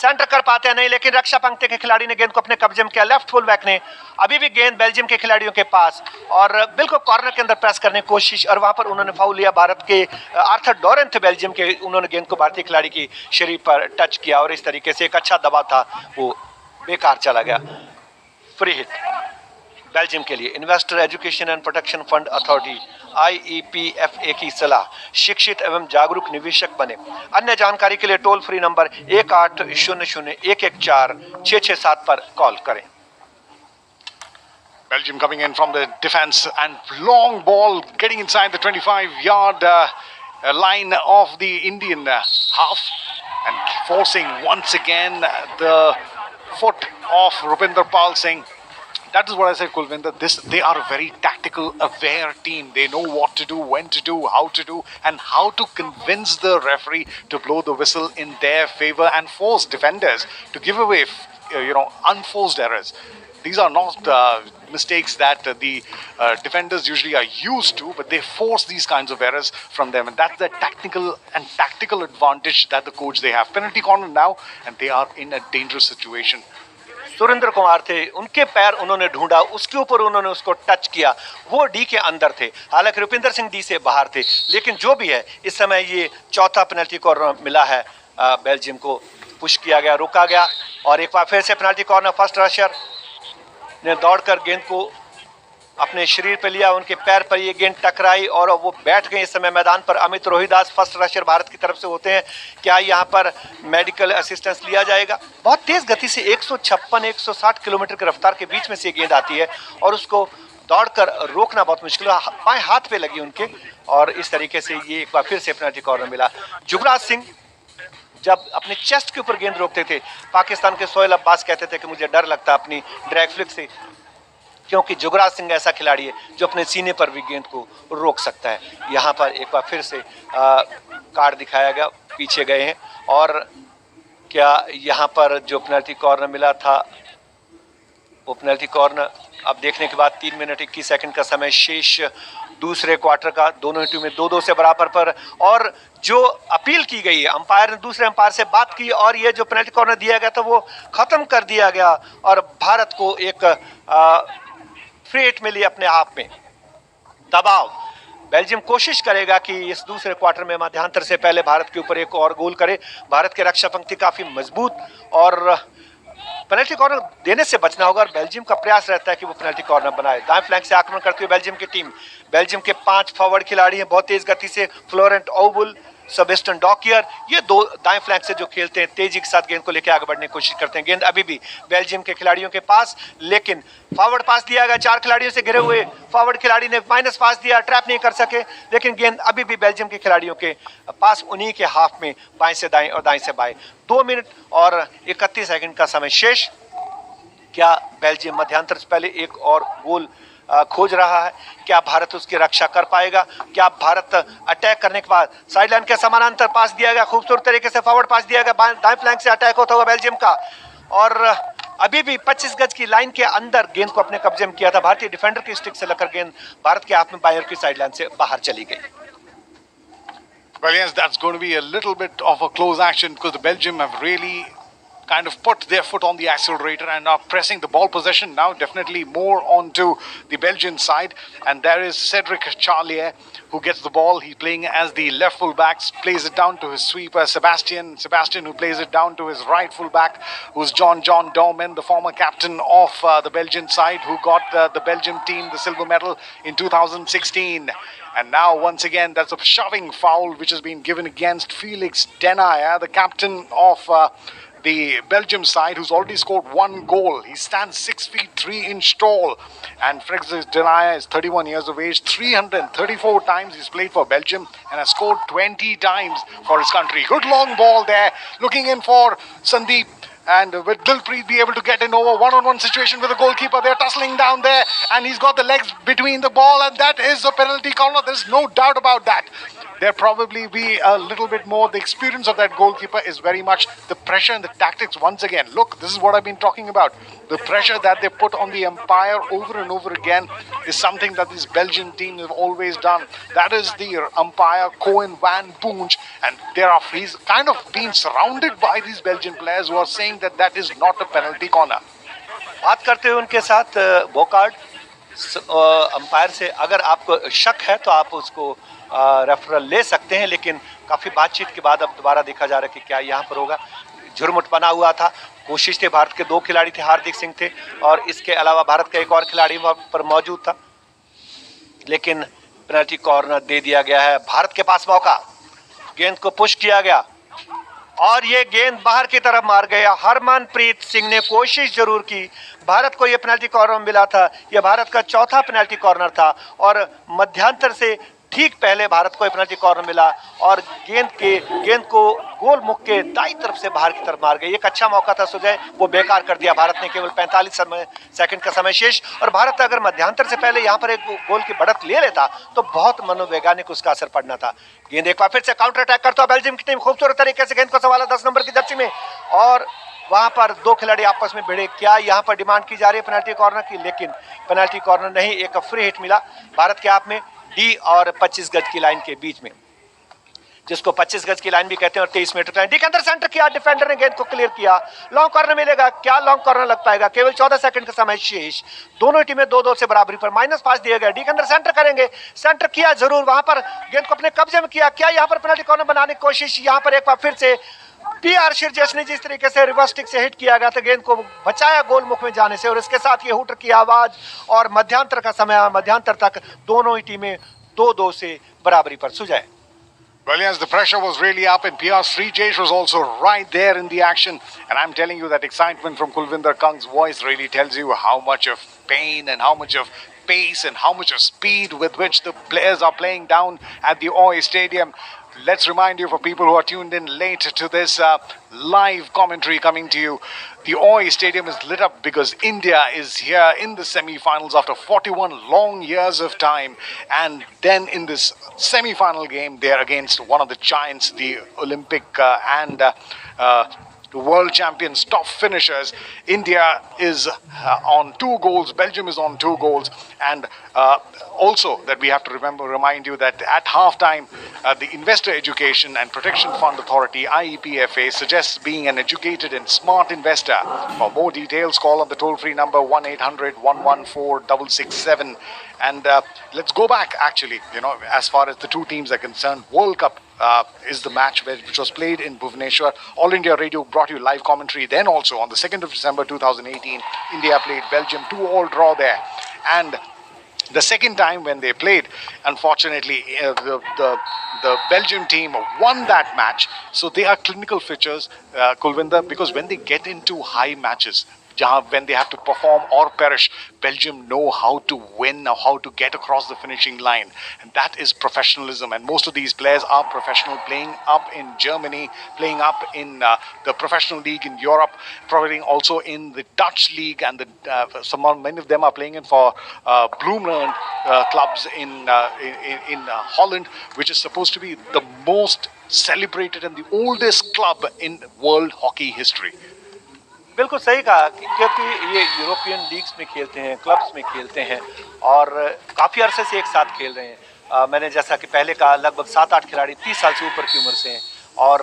सेंटर कर पाते हैं नहीं, लेकिन रक्षा पंक्ति के खिलाड़ी ने गेंद को अपने कब्जे में किया। लेफ्ट फुल बैक ने अभी भी गेंद बेल्जियम के खिलाड़ियों के पास और बिल्कुल कॉर्नर के अंदर प्रेस करने की कोशिश, और वहां पर उन्होंने फाउल लिया। भारत के आर्थर डोरेन थे बेल्जियम के, उन्होंने गेंद को भारतीय खिलाड़ी की शरीर पर टच किया और इस तरीके से एक अच्छा दबाव था वो बेकार चला गया। फ्री हिट बेल्जियम के लिए। Investor education and protection fund authority IEPFA की सलाह, शिक्षित एवं जागरूक निवेशक बने। अन्य जानकारी के लिए टोल फ्री नंबर 1800-114-667 पर कॉल करें। Belgium coming in from the defense and long ball getting inside the 25-yard line of the Indian half and forcing once again the foot of Rupinder Pal Singh That is what I said, Kulvinder. They are a very tactical, aware team. They know what to do, when to do, and how to convince the referee to blow the whistle in their favor and force defenders to give away, unforced errors. These are not mistakes that the defenders usually are used to, but they force these kinds of errors from them, and that's the tactical advantage that the coach they have. Penalty corner now, and they are in a dangerous situation. Surendra Kumar थे, उनके पैर उन्होंने ढूंढा, उसके ऊपर उन्होंने उसको touch किया, वो डी के अंदर थे, हालांकि रुपिंदर सिंह डी से बाहर थे, लेकिन जो भी है इस समय ये चौथा पेनल्टी कॉर्नर मिला है बेल्जियम को। पुश किया गया, रोका गया और एक बार फिर से पेनल्टी कॉर्नर। फर्स्ट रशर ने दौड़कर गेंद को अपने शरीर पर लिया, उनके पैर पर ये गेंद टकराई और वो बैठ गए। इस समय मैदान पर अमित रोहिदास फर्स्ट रशर भारत की तरफ से होते हैं। क्या यहाँ पर मेडिकल असिस्टेंस लिया जाएगा? बहुत तेज गति से 156-160 किलोमीटर की रफ्तार के बीच में से गेंद आती है और उसको दौड़कर रोकना बहुत मुश्किल है। बाएं हाथ पे लगी उनके और इस तरीके से ये एक बार फिर से पेनल्टी कॉर्नर मिला। युवराज सिंह जब अपने चेस्ट के ऊपर गेंद रोकते थे, पाकिस्तान के सोहेल अब्बास कहते थे कि मुझे डर लगता अपनी ड्रैग फ्लिक से, क्योंकि युवराज सिंह ऐसा खिलाड़ी है जो अपने सीने पर भी गेंद को रोक सकता है। यहाँ पर एक बार फिर से कार्ड दिखाया गया, पीछे गए हैं। और क्या यहाँ पर जो पेनल्टी कॉर्नर मिला था वो पेनल्टी कॉर्नर अब देखने के बाद 3 मिनट 21 सेकंड का समय शेष दूसरे क्वार्टर का, दोनों टीमें 2-2 से बराबर पर। और जो अपील की गई है, अंपायर ने दूसरे अंपायर से बात की और ये जो पेनल्टी कॉर्नर दिया गया था वो खत्म कर दिया गया और भारत को एक फ्री हिट मिली अपने आप में। दबाव बेल्जियम कोशिश करेगा कि इस दूसरे क्वार्टर में मध्यांतर से पहले भारत के ऊपर एक और गोल करे। भारत के रक्षा पंक्ति काफी मजबूत और पेनल्टी कॉर्नर देने से बचना होगा और बेल्जियम का प्रयास रहता है कि वो पेनल्टी कॉर्नर बनाए। दाएं फ्लैंक से आक्रमण करती हुई बेल्जियम की टीम। बेल्जियम के 5 फॉरवर्ड खिलाड़ी हैं बहुत तेज गति से, फ्लोरेंट ओबुल, सेबेस्टियन डॉकियर, ये 2 दाएं फ्लैंक से जो खेलते हैं तेजी के साथ गेंद को लेकर आगे बढ़ने की कोशिश करते हैं। गेंद अभी भी बेल्जियम के खिलाड़ियों के पास, लेकिन फॉरवर्ड पास दिया गया, 4 खिलाड़ियों से घिरे हुए फॉरवर्ड खिलाड़ी ने माइनस पास दिया, ट्रैप नहीं कर सके, लेकिन गेंद अभी भी बेल्जियम के खिलाड़ियों के पास, उन्हीं के हाफ में, बाएं से दाएं और दाएं से बाएं। 2 मिनट और 31 सेकंड का समय शेष। क्या बेल्जियम मध्यांतर से पहले एक और गोल खोज रहा है? क्या भारत उसकी रक्षा कर पाएगा? क्या भारत अटैक करने के बाद साइडलाइन के समानांतर पास दिया गया, खूबसूरत तरीके से फॉरवर्ड पास दिया गया, दाएं फ्लैंक से अटैक होता हुआ बेल्जियम का, और अभी भी 25 गज की लाइन के अंदर गेंद को अपने कब्जे में किया था। भारतीय डिफेंडर की स्टिक से लगकर गेंद भारत के हाथ में बाहर की साइडलाइन से बाहर चली गई। Well, yes, that's going to be a little bit of a close action because the Belgium have really kind of put their foot on the accelerator and are pressing the ball possession now definitely more onto the Belgian side. And there is Cedric Charlier who gets the ball. He's playing as the left full back, plays it down to his sweeper Sebastian who plays it down to his right full back, who's John Dorman, the former captain of the Belgian side, who got the Belgium team the silver medal in 2016. And now once again that's a shoving foul which has been given against Felix Denayer, the captain of the Belgium side, who's already scored 1 goal. He stands 6 feet 3 inch tall, and Felix Denayer is 31 years of age. 334 times he's played for Belgium and has scored 20 times for his country. Good long ball there, looking in for Sandeep. And will Dilpreet be able to get in over one-on-one situation with the goalkeeper? They're tussling down there, and he's got the legs between the ball, and that is a penalty corner. There's no doubt about that. There probably be a little bit more. The experience of that goalkeeper is very much the pressure and the tactics once again. Look, this is what I've been talking about. The pressure that they put on the umpire over and over again is something that these Belgian teams have always done. That is the umpire, Koen van Boonch, and he's kind of been surrounded by these Belgian players who are saying that that is not a penalty corner. बात करते हुए उनके साथ बोकार्ड umpire से, अगर आपको शक है तो आप उसको रेफरल ले सकते हैं, लेकिन काफ़ी बातचीत के बाद अब दोबारा देखा जा रहा है कि क्या यहाँ पर होगा। झुरमुट बना हुआ था, कोशिश थे, भारत के 2 खिलाड़ी थे, हार्दिक सिंह थे और इसके अलावा भारत का एक और खिलाड़ी वहाँ पर मौजूद था, लेकिन पेनल्टी कॉर्नर दे दिया गया है। भारत के पास मौका, गेंद को पुश किया गया और ये गेंद बाहर की तरफ मार गया। हरमनप्रीत सिंह ने कोशिश जरूर की, भारत को ये पेनल्टी कॉर्नर मिला था, यह भारत का चौथा पेनल्टी कॉर्नर था और मध्यांतर से ठीक पहले भारत को पेनल्टी कॉर्नर मिला और गेंद को गोल मुख के दाईं तरफ से बाहर की तरफ मार गई। एक अच्छा मौका था सुजय, वो बेकार कर दिया भारत ने। केवल 45 सेकंड का समय शेष और भारत अगर मध्यांतर से पहले यहाँ पर एक गोल की बढ़त ले लेता तो बहुत मनोवैज्ञानिक उसका असर पड़ना था। गेंद एक बार फिर से काउंटर अटैक करता है बेल्जियम की टीम, खूबसूरत तरीके से गेंद को संभाला 10 नंबर की जर्सी में और वहां पर दो खिलाड़ी आपस में भिड़े। क्या यहां पर डिमांड की जा रही है पेनल्टी कॉर्नर की, लेकिन पेनल्टी कॉर्नर नहीं, एक फ्री हिट मिला भारत के हाथ में डी और 25 गज की लाइन के बीच में, जिसको 25 गज की लाइन भी कहते हैं और 23 मीटर लाइन। डी के अंदर सेंटर किया, डिफेंडर ने गेंद को क्लियर किया। लॉन्ग कॉर्नर मिलेगा क्या, लॉन्ग कॉर्नर लग पाएगा? केवल 14 सेकंड का समय शेष, दोनों टीमें 2-2 से बराबरी पर, -5 दिए गए। डी के अंदर सेंटर करेंगे, सेंटर किया जरूर, वहां पर गेंद को अपने कब्जे में किया। क्या यहाँ पर पेनल्टी कॉर्नर बनाने की कोशिश? यहाँ पर एक बार फिर से पीआर शिरजेश ने जिस तरीके से रिवर्स स्टिक से हिट किया गया था, गेंद को बचाया गोल मुख में जाने से और इसके साथ ये हुटर की आवाज और मध्यांतर का समय, मध्यांतर तक दोनों ही टीमें 2-2 से बराबरी पर। Sujay. Well, yes, the pressure was really up and PR Srijesh was also right there in the action. And I'm telling you that excitement from Kulvinder Kang's voice really tells you how much of pain and how much of pace and how much of speed with which the players are playing down at the Oi Stadium. Let's remind you, for people who are tuned in late to this live commentary coming to you, the Oi Stadium is lit up because India is here in the semi-finals after 41 long years of time. And then in this semi-final game, they are against one of the giants, the Olympic and the world champions, top finishers. India is on 2 goals, Belgium is on 2 goals, and also that we have to remind you that at halftime, the Investor Education and Protection Fund Authority, IEPFA, suggests being an educated and smart investor. For more details, call on the toll-free number 1-800-114-667. And let's go back, actually, as far as the two teams are concerned. World Cup is the match which was played in Bhubaneswar. All India Radio brought you live commentary. Then also on the 2nd of December 2018, India played Belgium, 2-2 draw there. And the second time when they played, unfortunately, the Belgian team won that match. So they are clinical features, Kulvinder, because when they get into high matches, when they have to perform or perish, Belgium know how to win, how to get across the finishing line. And that is professionalism. And most of these players are professional, playing up in Germany, playing up in the professional league in Europe, probably also in the Dutch league. And many of them are playing in for Bloemlund clubs in Holland, which is supposed to be the most celebrated and the oldest club in world hockey history. बिल्कुल सही कहा, क्योंकि ये European leagues में खेलते हैं, clubs में खेलते हैं और काफ़ी अरसे से एक साथ खेल रहे हैं। मैंने जैसा कि पहले कहा, लगभग 7-8 खिलाड़ी 30 साल से ऊपर की उम्र से हैं और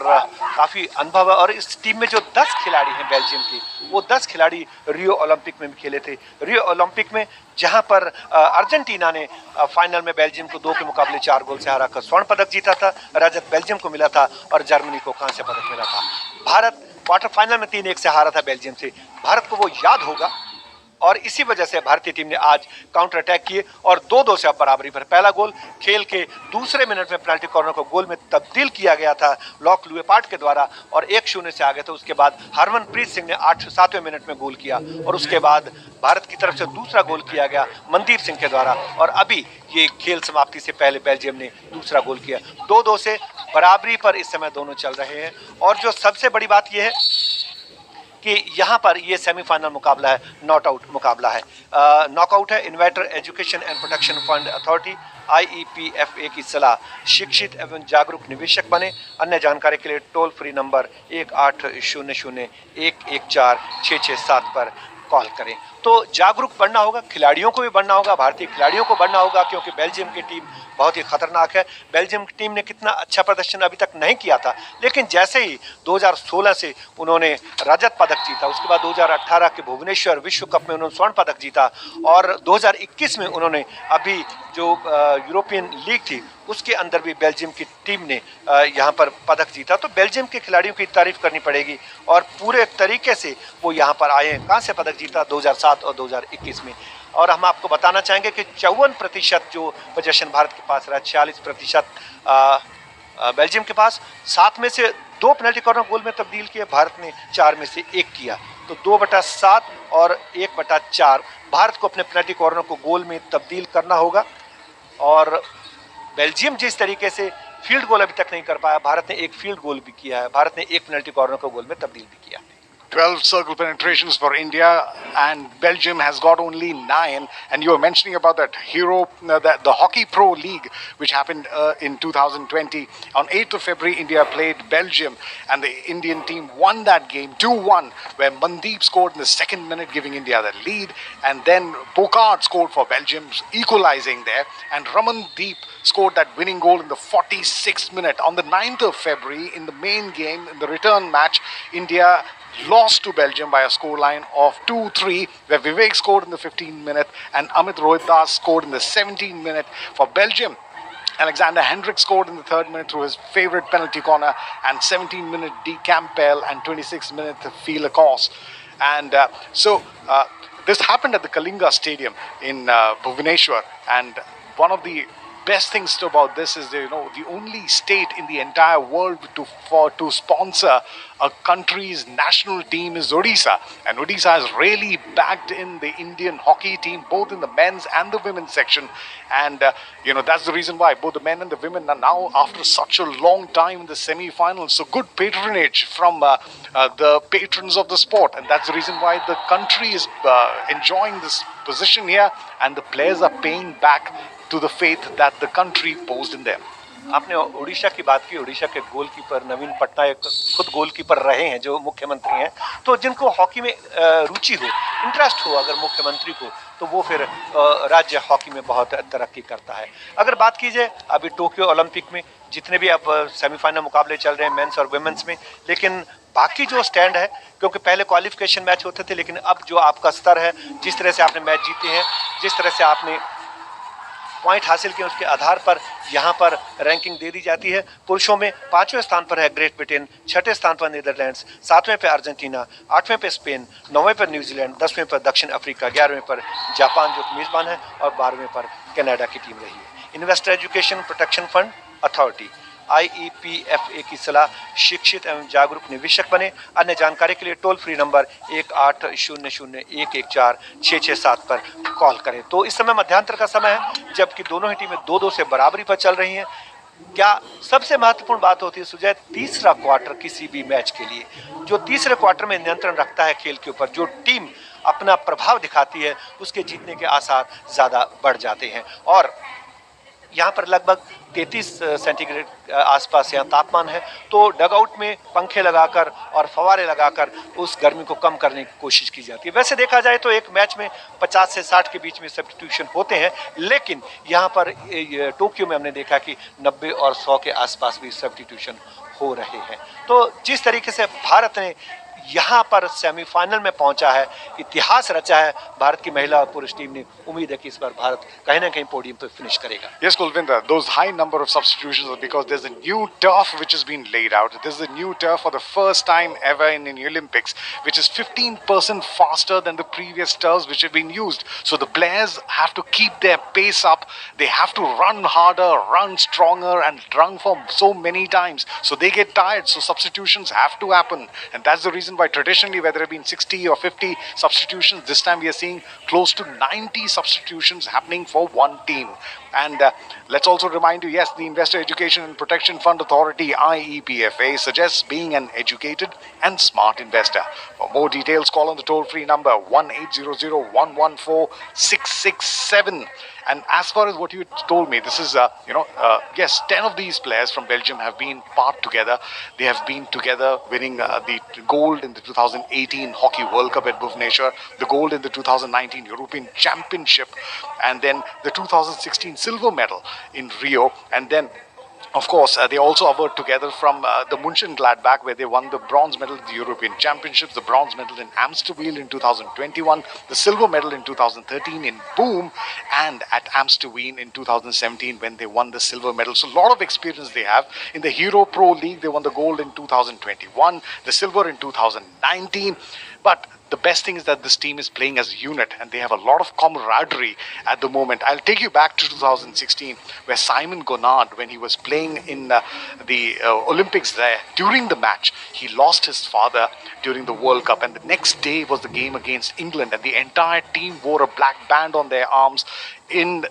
काफ़ी अनुभव है। और इस टीम में जो 10 खिलाड़ी हैं बेल्जियम के, वो 10 खिलाड़ी रियो ओलंपिक में भी खेले थे। रियो ओलंपिक में जहां पर अर्जेंटीना ने फाइनल में बेल्जियम को 2 के मुकाबले 4 गोल से हरा कर स्वर्ण पदक जीता था, रजत बेल्जियम को मिला था और जर्मनी को कांस्य पदक मिला था। भारत क्वार्टर फाइनल में 3-1 से हारा था बेल्जियम से। भारत को वो याद होगा और इसी वजह से भारतीय टीम ने आज काउंटर अटैक किए और 2-2 से अब बराबरी पर। पहला गोल खेल के दूसरे मिनट में पेनल्टी कॉर्नर को गोल में तब्दील किया गया था लॉक लुएपार्ट के द्वारा और 1-0 से आगे था। उसके बाद हरमनप्रीत सिंह ने 7वें मिनट में गोल किया और उसके बाद भारत की तरफ से दूसरा गोल किया गया मनदीप सिंह के द्वारा और अभी ये खेल समाप्ति से पहले बेल्जियम ने दूसरा गोल किया। 2-2 से बराबरी पर इस समय दोनों चल रहे हैं और जो सबसे बड़ी बात यह है कि यहाँ पर ये सेमीफाइनल मुकाबला है, नॉट आउट मुकाबला है। नॉकआउट है। Investor education and protection fund authority IEPFA की सलाह, शिक्षित एवं जागरूक निवेशक बने। अन्य जानकारी के लिए टोल फ्री नंबर 1800-114-667 पर कॉल करें। तो जागरूक बनना होगा, खिलाड़ियों को भी बनना होगा, भारतीय खिलाड़ियों को बनना होगा, क्योंकि बेल्जियम की टीम बहुत ही खतरनाक है। बेल्जियम की टीम ने कितना अच्छा प्रदर्शन अभी तक नहीं किया था, लेकिन जैसे ही 2016 से उन्होंने रजत पदक जीता, उसके बाद 2018 के भुवनेश्वर विश्व कप में उन्होंने स्वर्ण पदक जीता और 2021 में उन्होंने अभी जो यूरोपियन लीग थी उसके अंदर भी बेल्जियम की टीम ने यहाँ पर पदक जीता। तो बेल्जियम के खिलाड़ियों की तारीफ करनी पड़ेगी और पूरे तरीके से वो यहाँ पर आए हैं। कहाँ से पदक जीता? 2007 और 2021 में। और हम आपको बताना चाहेंगे कि 54% जो पोजीशन भारत के पास रहा, 46% बेल्जियम के पास। 7 में से 2 पेनल्टी कॉर्नर गोल में तब्दील किए, भारत ने 4 में से 1 किया। तो 2/7 और 1/4 भारत को अपने पेनल्टी कॉर्नर को गोल में तब्दील करना होगा और बेल्जियम जिस तरीके से फील्ड गोल अभी तक नहीं कर पाया, भारत ने एक फील्ड गोल भी किया है, भारत ने एक पेनल्टी कॉर्नर को गोल में तब्दील भी किया। 12 circle penetrations for India, and Belgium has got only 9. And you were mentioning about that hero, the Hockey Pro League, which happened in 2020. On 8th of February, India played Belgium, and the Indian team won that game 2-1, where Mandeep scored in the second minute, giving India the lead. And then Bocard scored for Belgium, equalizing there. And Ramandeep scored that winning goal in the 46th minute. On the 9th of February, in the main game, in the return match, India lost to Belgium by a scoreline of 2-3, where Vivek scored in the 15th minute and Amit Rohitdas scored in the 17th minute for Belgium. Alexander Hendricks scored in the 3rd minute through his favourite penalty corner, and 17th minute D. Campbell and 26th minute Phil Lacoste. And this happened at the Kalinga Stadium in Bhubaneswar, and one of the best things about this is, the only state in the entire world to sponsor a country's national team is Odisha, and Odisha has really backed in the Indian hockey team, both in the men's and the women's section. And that's the reason why both the men and the women are now, after such a long time, in the semi-finals. So good patronage from the patrons of the sport, and that's the reason why the country is enjoying this position here, and the players are paying back to the faith that the country posed in them. आपने उड़ीसा की बात की। उड़ीसा के goalkeeper नवीन पटनायक खुद goalkeeper रहे हैं, जो मुख्यमंत्री हैं। तो जिनको हॉकी में रुचि हो, इंटरेस्ट हो अगर मुख्यमंत्री को, तो वो फिर राज्य हॉकी में बहुत तरक्की करता है। अगर बात की जाए अभी टोक्यो ओलंपिक में जितने भी अब सेमीफाइनल मुकाबले चल रहे हैं मेंस और वुमेन्स में, लेकिन बाकी जो स्टैंड है, क्योंकि पहले क्वालिफिकेशन मैच होते थे, लेकिन अब जो आपका स्तर है, जिस तरह से आपने मैच जीते हैं, जिस तरह से आपने पॉइंट हासिल किए, उसके आधार पर यहाँ पर रैंकिंग दे दी जाती है। पुरुषों में 5वें स्थान पर है ग्रेट ब्रिटेन, 6ठे स्थान पर नीदरलैंड्स, 7वें पे अर्जेंटीना, 8वें पे स्पेन, 9वें पर न्यूजीलैंड, 10वें पर दक्षिण अफ्रीका, 11वें पर जापान जो मेज़बान है, और 12वें पर कनाडा की टीम रही है। Investor education protection fund authority IEPFA की सलाह, शिक्षित एवं जागरूक निवेशक बने। अन्य जानकारी के लिए टोल फ्री नंबर 1800114667 पर कॉल करें। तो इस समय मध्यांतर का समय है, जबकि दोनों ही टीमें 2-2 से बराबरी पर चल रही हैं। क्या सबसे महत्वपूर्ण बात होती है सुजय, तीसरा क्वार्टर किसी भी मैच के लिए, जो तीसरे क्वार्टर में नियंत्रण रखता है खेल के ऊपर, जो टीम अपना प्रभाव दिखाती है, उसके जीतने के आसार ज़्यादा बढ़ जाते हैं। और यहाँ पर लगभग 33 सेंटीग्रेड आसपास यहाँ तापमान है, तो डगआउट में पंखे लगाकर और फवारे लगाकर उस गर्मी को कम करने की कोशिश की जाती है। वैसे देखा जाए तो एक मैच में 50 से 60 के बीच में सब्स्टिट्यूशन होते हैं, लेकिन यहाँ पर टोक्यो में हमने देखा कि 90 और 100 के आसपास भी सब्स्टिट्यूशन हो रहे हैं। तो जिस तरीके से भारत ने यहाँ पर सेमीफाइनल में पहुंचा है, इतिहास रचा है भारत की महिला और पुरुष टीम ने, उम्मीद है कि इस बार भारत कहीं ना कहीं पोडियम पे फिनिश करेगा। Yes, Kulvinder, those high number of substitutions are because there's a new turf which has been laid out. This is a new turf for the first time ever in the Olympics, which is 15% faster than the previous turfs which have been used. So the players have to keep their pace up. They have to run harder, run stronger, and run for so many times. So they get tired. So substitutions have to happen, and that's the reason why traditionally, whether it have been 60 or 50 substitutions, this time we are seeing close to 90 substitutions happening for one team. And let's also remind you, yes, the Investor Education and Protection Fund Authority, IEPFA, suggests being an educated and smart investor. For more details, call on the toll-free number 1-800-114-667. And as far as what you told me, this is, yes, 10 of these players from Belgium have been part together. They have been together winning the gold in the 2018 Hockey World Cup at Bhubaneswar, the gold in the 2019 European Championship, and then the 2016 silver medal in Rio, and then of course, they also worked together from the Mönchengladbach, where they won the bronze medal at the European Championships, the bronze medal in Amstelveen in 2021, the silver medal in 2013 in Boom, and at Amstelveen in 2017 when they won the silver medal. So a lot of experience they have. In the Hero Pro League, they won the gold in 2021, the silver in 2019. But the best thing is that this team is playing as a unit, and they have a lot of camaraderie at the moment. I'll take you back to 2016, where Simon Gonard, when he was playing in the Olympics there, during the match, he lost his father during the World Cup, and the next day was the game against England, and the entire team wore a black band on their arms in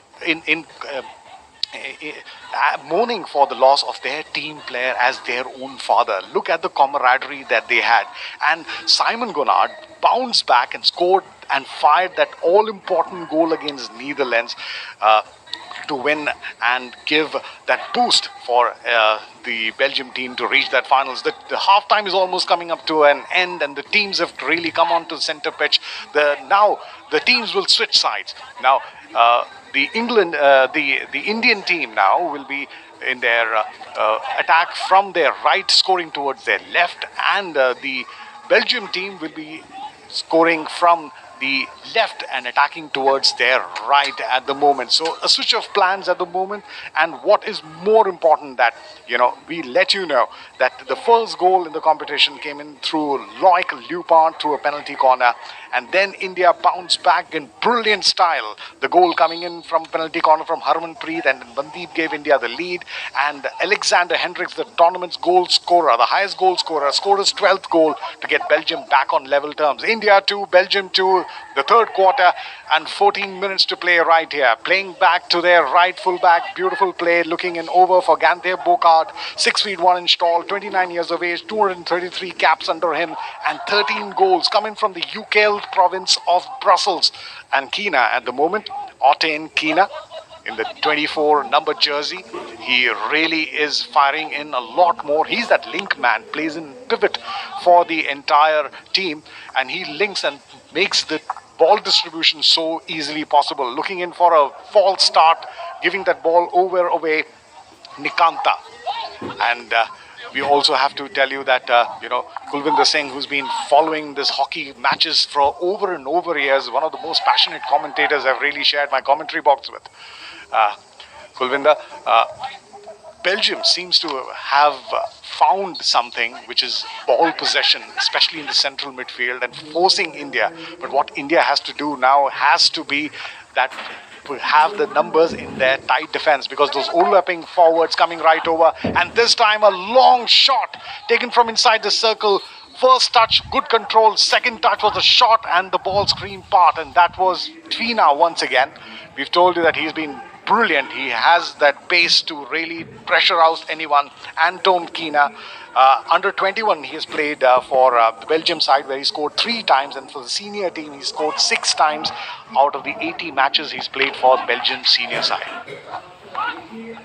mourning for the loss of their team player as their own father. Look at the camaraderie that they had. And Simon Gonard bounced back and scored and fired that all-important goal against Netherlands to win and give that boost for the Belgium team to reach that finals. The half-time is almost coming up to an end, and the teams have really come onto the center pitch. Now the teams will switch sides. Now the Indian team now will be in their attack from their right, scoring towards their left, and the Belgium team will be scoring from the left and attacking towards their right at the moment. So a switch of plans at the moment. And what is more important, that we let you know that the first goal in the competition came in through Loick Luypert through a penalty corner, and then India bounced back in brilliant style. The goal coming in from penalty corner from Harmanpreet, and Mandeep gave India the lead. And Alexander Hendricks, the tournament's goal scorer, the highest goal scorer, scored his 12th goal to get Belgium back on level terms. India 2, Belgium 2, the third quarter, and 14 minutes to play right here. Playing back to their right fullback, beautiful play, looking in over for Ganthe Bokard, 6 feet 1 inch tall, 29 years of age, 233 caps under him, and 13 goals coming from the UK province of Brussels. And Keena at the moment, Ottain Keena, in the 24 number jersey, he really is firing in a lot more. He's that link man, plays in pivot for the entire team, and he links and makes the ball distribution so easily possible. Looking in for a false start, giving that ball over away, Nikanta. And we also have to tell you that Kulvinder Singh, who's been following this hockey matches for over and over years, one of the most passionate commentators I've really shared my commentary box with. Kulvinder, Belgium seems to have found something, which is ball possession, especially in the central midfield, and forcing India. But what India has to do now has to be that have the numbers in their tight defense, because those overlapping forwards coming right over, and this time a long shot taken from inside the circle. First touch, good control. Second touch was a shot, and the ball screened part, and that was Tvina once again. We've told you that he's been brilliant. He has that pace to really pressure out anyone. Anton Keena, under 21, he has played for the Belgium side, where he scored 3 times, and for the senior team he scored 6 times out of the 80 matches he's played for the Belgian senior side.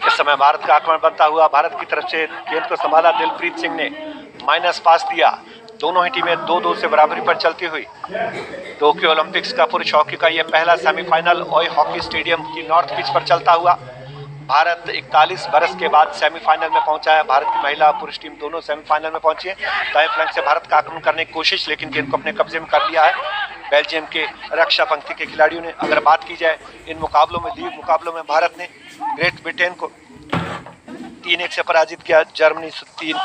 इस समय भारत का आक्रमण बनता हुआ, भारत की तरफ से गेंद को संभाला दिलप्रीत सिंह ने, माइनस पास दिया। दोनों ही टीमें 2-2 से बराबरी पर चलती हुई। टोक्यो ओलंपिक्स का पुरुष हॉकी का यह पहला सेमीफाइनल ओय हॉकी स्टेडियम की नॉर्थ पिच पर चलता हुआ। भारत 41 बरस के बाद सेमीफाइनल में पहुंचा है। भारत की महिला और पुरुष टीम दोनों सेमीफाइनल में पहुंची है। दाएं फ्लैंक से भारत का आक्रमण करने की कोशिश, लेकिन गेंद को अपने कब्जे में कर लिया है बेल्जियम के रक्षा पंक्ति के खिलाड़ियों ने। अगर बात की जाए इन मुकाबलों में, लीग मुकाबलों में भारत ने ग्रेट ब्रिटेन को 3-1 से पराजित किया, जर्मनी 3।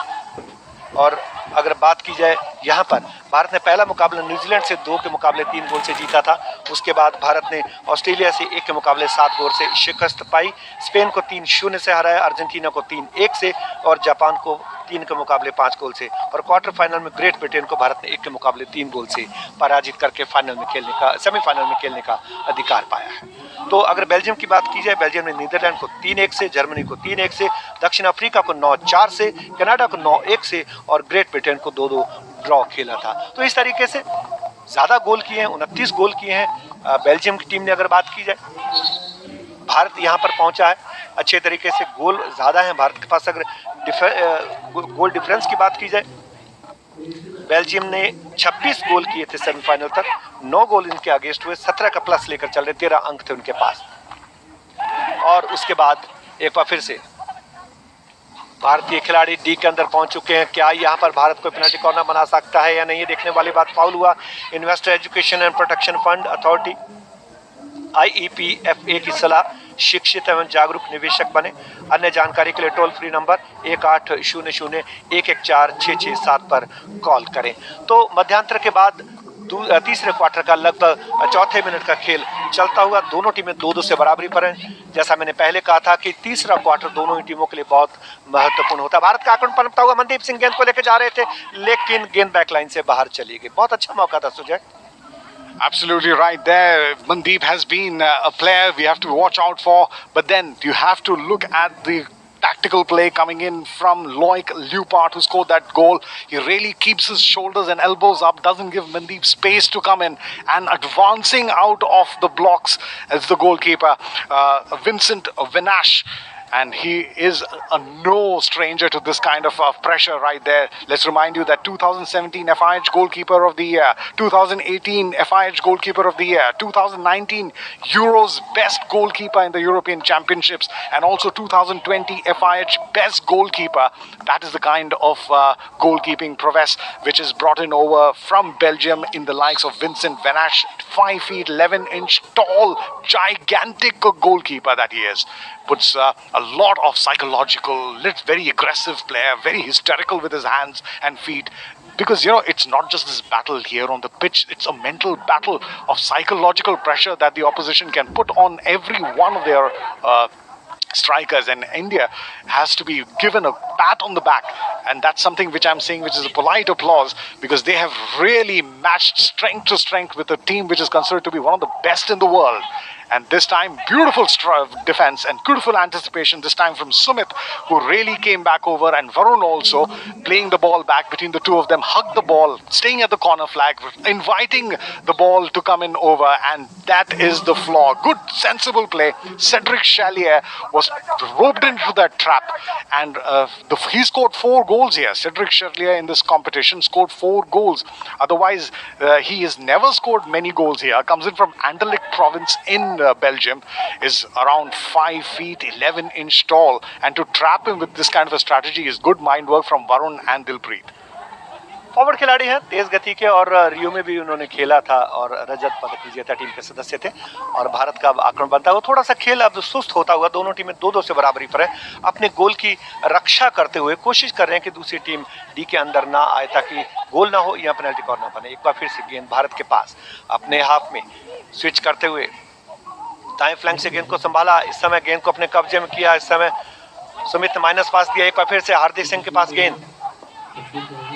और अगर बात की जाए यहाँ पर, भारत ने पहला मुकाबला न्यूजीलैंड से 2 के मुकाबले 3 गोल से जीता था। उसके बाद भारत ने ऑस्ट्रेलिया से 1 के मुकाबले 7 गोल से शिकस्त पाई। स्पेन को 3-0 से हराया, अर्जेंटीना को 3-1 से, और जापान को 3 के मुकाबले 5 गोल से। और क्वार्टर फाइनल में ग्रेट ब्रिटेन को भारत ने 1 के मुकाबले 3 गोल से पराजित करके सेमीफाइनल में खेलने का अधिकार पाया है। तो अगर बेल्जियम की बात की जाए, बेल्जियम ने नीदरलैंड को 3-1 से, जर्मनी को 3-1 से, दक्षिण अफ्रीका को 9-4 से, कनाडा को 9-1 से, और ग्रेट ब्रिटेन को 2-2 ड्रॉ खेला था। तो इस तरीके से ज़्यादा गोल किए हैं, 29 गोल किए हैं बेल्जियम की टीम ने। अगर बात की जाए, भारत यहाँ पर पहुँचा है अच्छे तरीके से, गोल ज़्यादा हैं भारत के पास। अगर गोल डिफरेंस की बात की जाए, बेल्जियम ने 26 गोल किए थे सेमीफाइनल तक, 9 गोल इनके अगेंस्ट हुए, 17 का प्लस लेकर चल रहे, 13 अंक थे उनके पास। और उसके बाद एक बार फिर से भारतीय खिलाड़ी डी के अंदर पहुंच चुके हैं। क्या यहाँ पर भारत को पेनल्टी कॉर्नर बना सकता है या नहीं, ये देखने वाली बात। फाउल हुआ। Investor education and protection fund authority IEPFA की सलाह, शिक्षित एवं जागरूक निवेशक बने। अन्य जानकारी के लिए टोल फ्री नंबर 1800-114-667 पर कॉल करें। तो मध्यांतर के बाद तीसरे क्वार्टर का लगभग चौथे मिनट का खेल चलता हुआ, दोनों टीमें 2-2 से बराबरी पर हैं। जैसा मैंने पहले कहा था कि तीसरा क्वार्टर दोनों ही टीमों के लिए बहुत महत्वपूर्ण होता है। भारत का आक्रमण पनपता हुआ, मनदीप सिंह गेंद को लेकर जा रहे थे, लेकिन गेंद बैकलाइन से बाहर चली गई। बहुत अच्छा मौका था Sujay. Absolutely right there. Mandeep has been a player we have to watch out for, but then you have to look at the tactical play coming in from Loick Luypert, who scored that goal. He really keeps his shoulders and elbows up, doesn't give Mandeep space to come in, and advancing out of the blocks as the goalkeeper, Vincent Vinash. And he is no stranger to this kind of pressure right there. Let's remind you that 2017 FIH goalkeeper of the year, 2018 FIH goalkeeper of the year, 2019 Euros best goalkeeper in the European Championships, and also 2020 FIH best goalkeeper. That is the kind of goalkeeping prowess which is brought in over from Belgium in the likes of Vincent Vinash, 5 feet 11 inch tall, gigantic goalkeeper that he is. Puts a lot of psychological, very aggressive player, very hysterical with his hands and feet. Because, you know, it's not just this battle here on the pitch, it's a mental battle of psychological pressure that the opposition can put on every one of their strikers, and India has to be given a pat on the back, and that's something which I'm saying which is a polite applause, because they have really matched strength to strength with a team which is considered to be one of the best in the world. And this time, beautiful defense and beautiful anticipation, this time from Sumit, who really came back over, and Varun also playing the ball back between the two of them, hugged the ball, staying at the corner flag, inviting the ball to come in over, and that is the flaw. Good, sensible play. Cedric Chalier was roped into that trap, and he scored 4 goals here. Cedric Chalier in this competition scored 4 goals. Otherwise, he has never scored many goals here. Comes in from Anderlecht province in Belgium, is around 5 feet 11 inch tall, and to trap him with this kind of a strategy is good mind work from Varun and Dilpreet. Forward खिलाड़ी हैं, तेज गति के, और रियो में भी उन्होंने खेला था और रजत पदक विजेता टीम के सदस्य थे, और भारत का आक्रमण बनता हुआ थोड़ा सा खेल अब सुस्त होता हुआ दोनों टीमें 2-2 से बराबरी पर है। अपने गोल की रक्षा करते हुए कोशिश कर रहे हैं कि दूसरी टीम डी के अंदर ना आए ताकि गोल ना हो या पेनल्टी कॉर्नर बने। एक बार फिर से गेंद भारत के पास, अपने हाफ में स्विच करते हुए दाएं फ्लैंक से गेंद को संभाला, इस समय गेंद को अपने कब्जे में किया, इस समय सुमित ने माइनस पास दिया, एक बार फिर से हार्दिक सिंह के पास गेंद,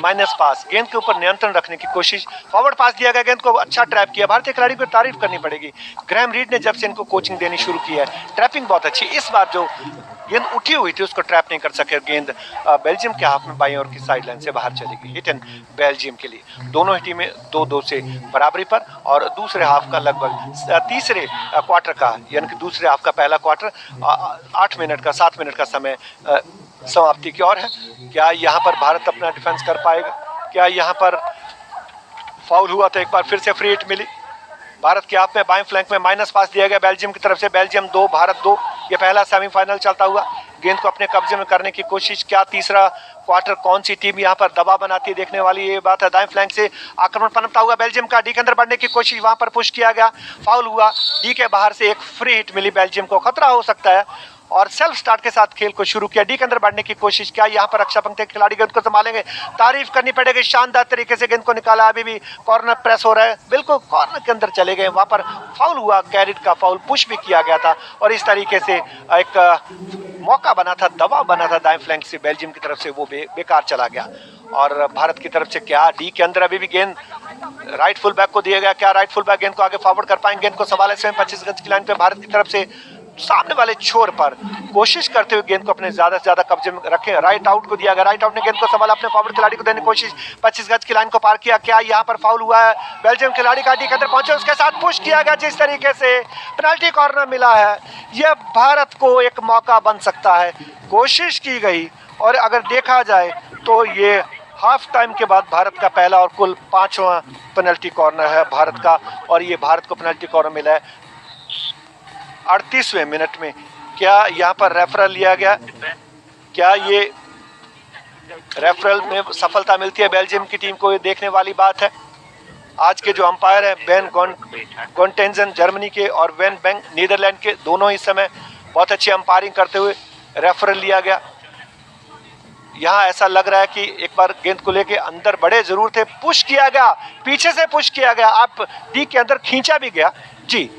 माइनस पास, गेंद के ऊपर नियंत्रण रखने की कोशिश, फॉरवर्ड पास दिया गया, गेंद को अच्छा ट्रैप किया। भारतीय खिलाड़ी को तारीफ करनी पड़ेगी, ग्रैम रीड ने जब से इनको कोचिंग देनी शुरू की है, ट्रैपिंग बहुत अच्छी। इस बार जो गेंद उठी हुई थी उसको ट्रैप नहीं कर सके, गेंद बेल्जियम के हाफ में बाईं ओर की साइड लाइन से बाहर चली गई। हिट एंड बेल्जियम के लिए दोनों ही टीमें 2-2 से बराबरी पर, और दूसरे हाफ का लगभग तीसरे क्वार्टर का, यानी कि दूसरे हाफ का पहला क्वार्टर 8 मिनट का 7 मिनट का समय समाप्ति की ओर है। क्या यहाँ पर भारत अपना डिफेंस कर पाएगा? क्या यहाँ पर फाउल हुआ तो एक बार फिर से फ्री हिट मिली भारत के हाथ में। बाएं फ्लैंक में माइनस पास दिया गया बेल्जियम की तरफ से, बेल्जियम 2 भारत 2। ये पहला सेमीफाइनल चलता हुआ, गेंद को अपने कब्जे में करने की कोशिश। क्या तीसरा क्वार्टर कौन सी टीम यहाँ पर दबाव बनाती है, देखने वाली ये बात है। दाएं फ्लैंक से आक्रमण पनपता हुआ बेल्जियम का, डी के अंदर बढ़ने की कोशिश, वहां पर पुश किया गया, फाउल हुआ। डी के बाहर से एक फ्री हिट मिली बेल्जियम को, खतरा हो सकता है, और सेल्फ स्टार्ट के साथ खेल को शुरू किया। डी के अंदर बढ़ने की कोशिश, क्या यहाँ पर रक्षा पंक्ति के खिलाड़ी गेंद को संभालेंगे? तारीफ करनी पड़ेगी, शानदार तरीके से गेंद को निकाला। अभी भी कॉर्नर प्रेस हो रहा है, बिल्कुल कॉर्नर के अंदर चले गए, वहां पर फाउल हुआ, कैरिड का फाउल, पुश भी किया गया था, और इस तरीके से एक मौका बना था, दबाव बना था दाएं फ्लैंक से बेल्जियम की तरफ से, वो बेकार चला गया। और भारत की तरफ से क्या डी के अंदर अभी भी गेंद राइट फुल बैक को दिया गया, क्या राइट फुल बैक गेंद को आगे फॉरवर्ड कर पाएंगे? गेंद को संभाले स्वयं 25 गज की लाइन पे भारत की तरफ से, सामने वाले छोर पर कोशिश करते हुए गेंद को अपने ज्यादा से ज्यादा कब्जे में रखें। राइट आउट को दिया गया, राइट आउट ने गेंद को संभाला, अपने फॉरवर्ड खिलाड़ी को देने की कोशिश, 25 गज की लाइन को पार किया। क्या यहाँ पर फाउल हुआ है? बेल्जियम खिलाड़ी का डी के अंदर पहुंचे, उसके साथ पुश किया गया, जिस तरीके से पेनल्टी कॉर्नर मिला है, यह भारत को एक मौका बन सकता है। कोशिश की गई, और अगर देखा जाए तो ये हाफ टाइम के बाद भारत का पहला और कुल 5वां पेनल्टी कॉर्नर है भारत का, और ये भारत को पेनल्टी कॉर्नर मिला है 38वें मिनट में। क्या यहाँ पर रेफरल लिया गया? क्या ये रेफरल में सफलता मिलती है बेल्जियम की टीम को? ये देखने वाली बात है। आज के जो अंपायर हैं बेन गोन्टेंजन जर्मनी के और वेन बेंग नीदरलैंड के, दोनों इस समय बहुत अच्छी अंपायरिंग करते हुए रेफरल लिया गया। यहाँ ऐसा लग रहा है कि एक बार गेंद को लेके अंदर बढ़े जरूर थे, पुश किया गया, पीछे से पुश किया गया, आप डी के अंदर खींचा भी गया जी,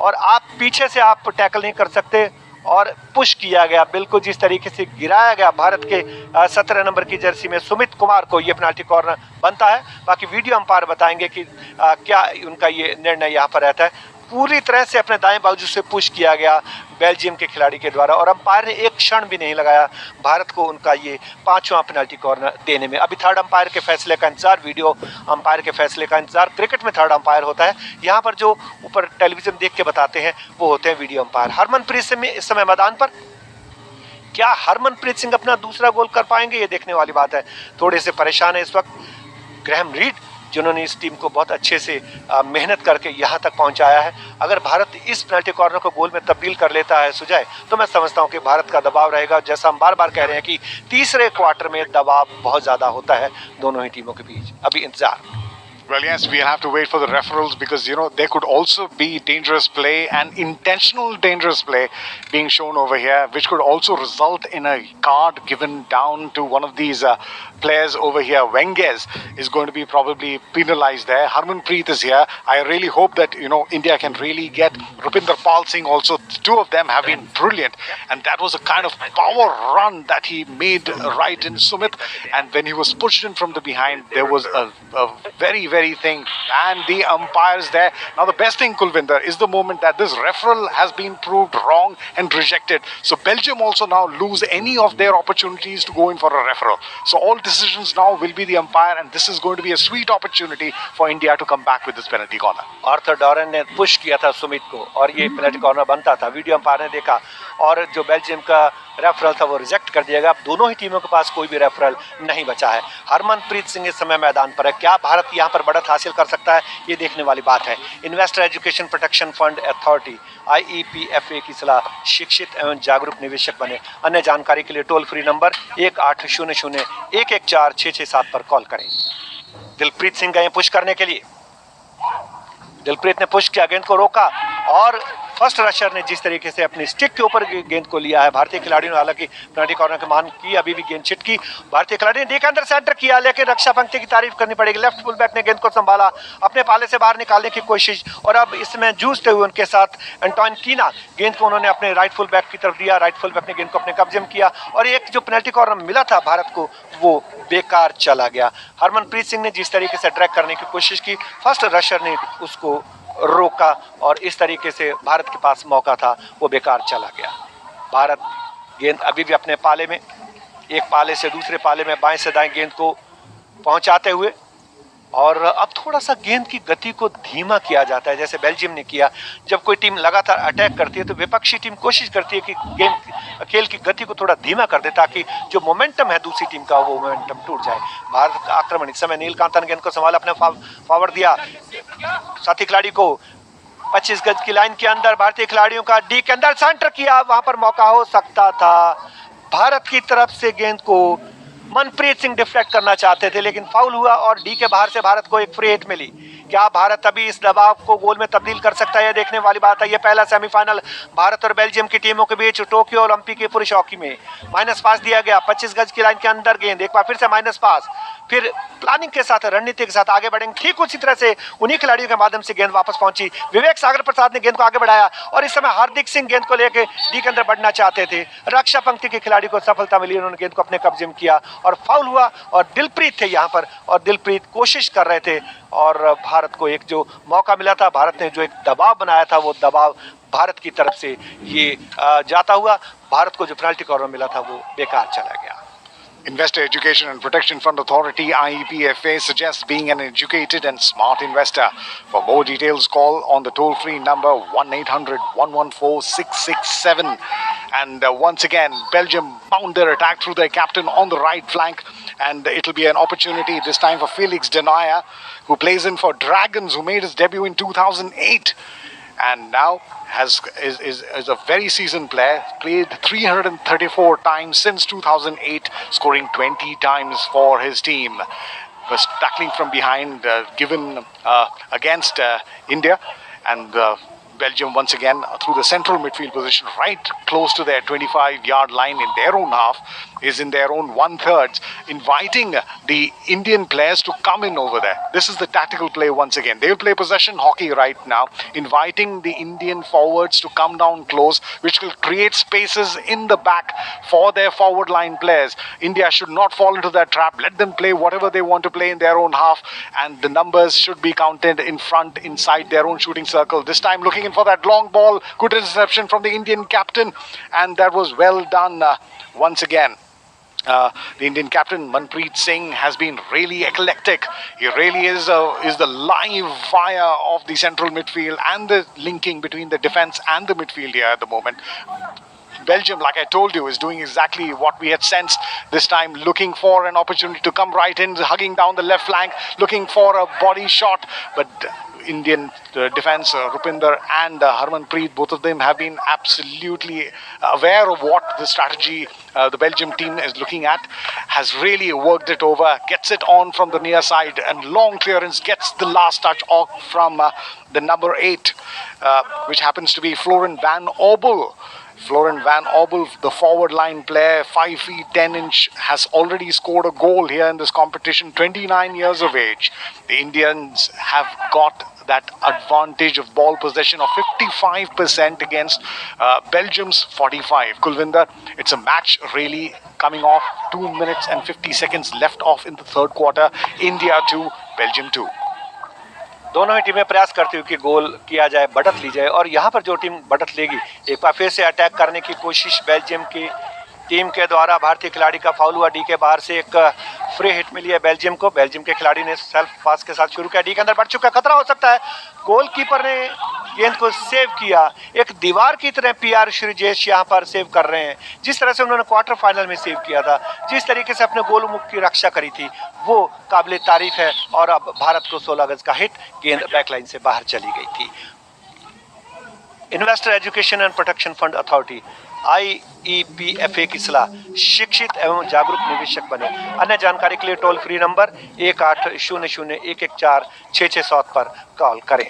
और आप पीछे से आप टैकल नहीं कर सकते, और पुश किया गया, बिल्कुल जिस तरीके से गिराया गया भारत के 17 नंबर की जर्सी में सुमित कुमार को, ये पेनाल्टी कॉर्नर बनता है। बाकी वीडियो अंपायर बताएंगे कि क्या उनका ये निर्णय यहाँ पर रहता है। पूरी तरह से अपने दाएं बाजू से पुश किया गया बेल्जियम के खिलाड़ी के द्वारा और अंपायर ने एक क्षण भी नहीं लगाया भारत को उनका ये 5वां पेनाल्टी कॉर्नर देने में। अभी थर्ड अंपायर के फैसले का इंतजार, वीडियो अंपायर के फैसले का इंतजार। क्रिकेट में थर्ड अंपायर होता है, यहाँ पर जो ऊपर टेलीविजन देख के बताते हैं वो होते हैं वीडियो अंपायर। हरमनप्रीत सिंह इस समय मैदान पर, क्या हरमनप्रीत सिंह अपना दूसरा गोल कर पाएंगे, ये देखने वाली बात है। थोड़े से परेशान है इस वक्त ग्रैहम रीड, जिन्होंने इस टीम को बहुत अच्छे से मेहनत करके यहाँ तक पहुँचाया है। अगर भारत इस पेनल्टी कॉर्नर को गोल में तब्दील कर लेता है सुजय, तो मैं समझता हूँ कि भारत का दबाव रहेगा। जैसा हम बार बार कह रहे हैं कि तीसरे क्वार्टर में दबाव बहुत ज़्यादा होता है दोनों ही टीमों के बीच। अभी इंतजार। Well, yes, we'll have to wait for the referrals because, you know, there could also be dangerous play and intentional dangerous play being shown over here, which could also result in a card given down to one of these players over here. Wenges is going to be probably penalized there. Harmanpreet is here. I really hope that, you know, India can really get Rupinder Pal Singh also. The two of them have been brilliant, and that was a kind of power run that he made right in Sumit. And when he was pushed in from the behind, there was a very thing, and the umpires there. Now the best thing, Kulvinder, is the moment that this referral has been proved wrong and rejected. So Belgium also now lose any of their opportunities to go in for a referral. So all decisions now will be the umpire, and this is going to be a sweet opportunity for India to come back with this penalty corner. Arthur Doran ने push किया था सुमित को और ये penalty corner बनता था। Video umpire ने देखा और जो बेल्जियम का रेफरल था वो रिजेक्ट कर दिया गया। अब दोनों ही टीमों के पास कोई भी रेफरल नहीं बचा है। हरमनप्रीत सिंह इस समय मैदान पर है। क्या भारत यहाँ पर बढ़त हासिल कर सकता है, ये देखने वाली बात है। Investor education protection fund authority IEPFA की सलाह, शिक्षित एवं जागरूक निवेशक बने। अन्य जानकारी के लिए टोल फ्री नंबर 1800-114-667 पर कॉल करें। दिलप्रीत सिंह गए पुश करने के लिए। दिलप्रीत ने पुश किया, गेंद को रोका और फर्स्ट रशर ने जिस तरीके से अपनी स्टिक के ऊपर गेंद को लिया है, भारतीय खिलाड़ी ने हालांकि पेनल्टी कॉर्नर की मांग की, अभी भी गेंद छिटकी। भारतीय खिलाड़ी ने डी के अंदर सेंटर किया, लेकिन रक्षा पंक्ति की तारीफ करनी पड़ेगी। लेफ्ट फुल बैक ने गेंद को संभाला, अपने पाले से बाहर निकालने की कोशिश, और अब इसमें जूझते हुए उनके साथ एंटोइन कीना, गेंद को उन्होंने अपने राइट फुल बैक की तरफ दिया। राइट फुल बैक ने गेंद को अपने कब्जे में किया और एक जो पेनल्टी कॉर्नर मिला था भारत को वो बेकार चला गया। हरमनप्रीत सिंह ने जिस तरीके से ट्रैक करने की कोशिश की, फर्स्ट रशर ने उसको रोका और इस तरीके से भारत के पास मौका था वो बेकार चला गया। भारत गेंद अभी भी अपने पाले में, एक पाले से दूसरे पाले में बाएं से दाएं गेंद को पहुंचाते हुए, और अब थोड़ा सा गेंद की गति को धीमा किया जाता है जैसे बेल्जियम ने किया। जब कोई टीम लगातार अटैक करती है तो विपक्षी टीम कोशिश करती है कि गेंद खेल की गति को थोड़ा धीमा कर दे ताकि जो मोमेंटम है दूसरी टीम का वो मोमेंटम टूट जाए। भारत का आक्रमण इस समय नीलकांतन गेंद को संभाला, अपने फॉरवर्ड दिया साथी खिलाड़ी को 25 गज की लाइन के अंदर, भारतीय खिलाड़ियों का डी के अंदर सेंटर किया, वहां पर मौका हो सकता था। भारत की तरफ से गेंद को मनप्रीत सिंह डिफ्लेक्ट करना चाहते थे लेकिन फाउल हुआ और डी के बाहर से भारत को एक फ्री हिट मिली। क्या भारत अभी इस दबाव को गोल में तब्दील कर सकता है, यह देखने वाली बात है। यह पहला सेमीफाइनल भारत और बेल्जियम की टीमों के बीच टोक्यो ओलंपिक के पुरुष हॉकी में। माइनस पास दिया गया, 25 गज की लाइन के अंदर गेंद, एक बार फिर से माइनस पास, फिर प्लानिंग के साथ रणनीति के साथ आगे बढ़ेंगे। ठीक उसी तरह से उन्हीं खिलाड़ियों के माध्यम से गेंद वापस पहुंची। विवेक सागर प्रसाद ने गेंद को आगे बढ़ाया और इस समय हार्दिक सिंह गेंद को लेकर डी के अंदर बढ़ना चाहते थे। रक्षा पंक्ति के खिलाड़ी को सफलता मिली, उन्होंने गेंद को अपने कब्जे में किया और फाउल हुआ और दिलप्रीत थे यहाँ पर, और दिलप्रीत कोशिश कर रहे थे और भारत को एक जो मौका मिला था, भारत ने जो एक दबाव बनाया था वो दबाव भारत की तरफ से ये जाता हुआ भारत को जो पेनल्टी कॉर्नर मिला था वो बेकार चला गया। Investor Education and Protection Fund Authority IEPFA suggests being an educated and smart investor. For more details, call on the toll-free number 1-800-114-667. And once again, Belgium mount their attack through their captain on the right flank, and it'll be an opportunity this time for Felix Denaya, who plays in for Dragons, who made his debut in 2008. And now is a very seasoned player, played 334 times since 2008, scoring 20 times for his team. Was tackling from behind given against India, and Belgium once again through the central midfield position, right close to their 25-yard line in their own half, is in their own 1/3, inviting the Indian players to come in over there. This is the tactical play once again. They'll play possession hockey right now, inviting the Indian forwards to come down close, which will create spaces in the back for their forward line players. India should not fall into that trap. Let them play whatever they want to play in their own half, and the numbers should be counted in front, inside their own shooting circle. This time looking in for that long ball. Good interception from the Indian captain, and that was well done once again. The Indian captain, Harmanpreet Singh, has been really eclectic. He really is the live fire of the central midfield and the linking between the defense and the midfield here at the moment. Belgium, like I told you, is doing exactly what we had sensed this time, looking for an opportunity to come right in, hugging down the left flank, looking for a body shot. But Indian defense, Rupinder and Harmanpreet, both of them have been absolutely aware of what the strategy the Belgium team is looking at, has really worked it over, gets it on from the near side, and long clearance, gets the last touch off from the number 8, which happens to be Florent Van Orbel. Florent Van Orbel, the forward line player, 5 feet 10 inch, has already scored a goal here in this competition, 29 years of age. The Indians have got that advantage of ball possession of 55% against Belgium's 45. Kulvinder, it's a match really coming off. 2 minutes and 50 seconds left off in the third quarter. India 2, Belgium 2. दोनों ही टीमें प्रयास करती हुई कि गोल किया जाए, बढ़त ली जाए, और यहाँ पर जो टीम बढ़त लेगी, एक बार फिर से अटैक करने की कोशिश बेल्जियम की टीम के द्वारा। भारतीय खिलाड़ी का फाउल हुआ, डी के बाहर से एक फ्री हिट मिली है बेल्जियम को। बेल्जियम के खिलाड़ी ने सेल्फ पास के साथ शुरू किया, डी के अंदर बढ़ चुका, खतरा हो सकता है। गोलकीपर ने गेंद को सेव किया, एक दीवार की तरह पीआर श्रीजेश यहाँ पर सेव कर रहे हैं। जिस तरह से उन्होंने क्वार्टर फाइनल में सेव किया था, जिस तरीके से अपने गोल मुख की रक्षा करी थी, वो काबिल तारीफ है। और अब भारत को 16 गज का हिट, गेंद बैकलाइन से बाहर चली गई थी। Investor education and protection fund authority IEPFA की सलाह, शिक्षित एवं जागरूक निवेशक बने। अन्य जानकारी के लिए टोल फ्री नंबर 1800-114-6667 पर कॉल करें।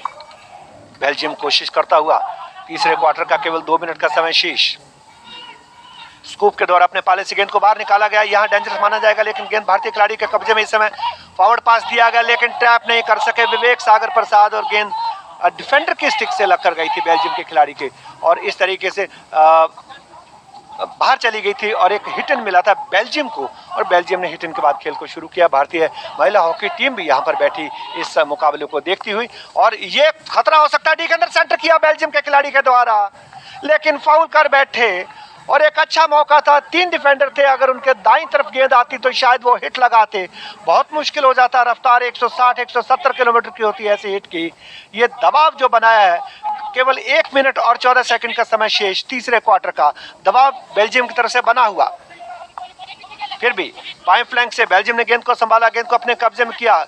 बेल्जियम कोशिश करता हुआ, तीसरे क्वार्टर का केवल 2 मिनट का समय शेष। स्कूप के द्वारा अपने पाले से गेंद को बाहर निकाला गया, यहाँ डेंजरस माना जाएगा, लेकिन गेंद भारतीय खिलाड़ी के कब्जे में। इस समय फॉरवर्ड पास दिया गया, लेकिन ट्रैप नहीं कर सके विवेक सागर प्रसाद, और गेंद डिफेंडर की स्टिक से लग कर गई थी बेल्जियम के खिलाड़ी के, और इस तरीके से बाहर चली गई थी, और एक हिट इन मिला था बेल्जियम को, और बेल्जियम ने हिट इन के बाद खेल को शुरू किया। भारतीय महिला हॉकी टीम भी यहाँ पर बैठी इस मुकाबले को देखती हुई, और ये खतरा हो सकता है। डी के अंदर सेंटर किया बेल्जियम के खिलाड़ी के द्वारा, लेकिन फाउल कर बैठे, और एक अच्छा मौका था। 3 डिफेंडर थे, अगर उनके दाईं तरफ गेंद आती तो शायद वो हिट लगाते। बहुत मुश्किल हो जाता। रफ्तार 160-170 किलोमीटर की होती है ऐसे हिट की। ये दबाव जो बनाया है, केवल 1 मिनट और 14 सेकंड का समय शेष, तीसरे क्वार्टर का दबाव बेल्जियम की तरफ से बना हुआ। फिर भी बाएं फ्लैंक से बेल्जियम ने गेंद को संभाला, गेंद को अपने कब्जे में किया।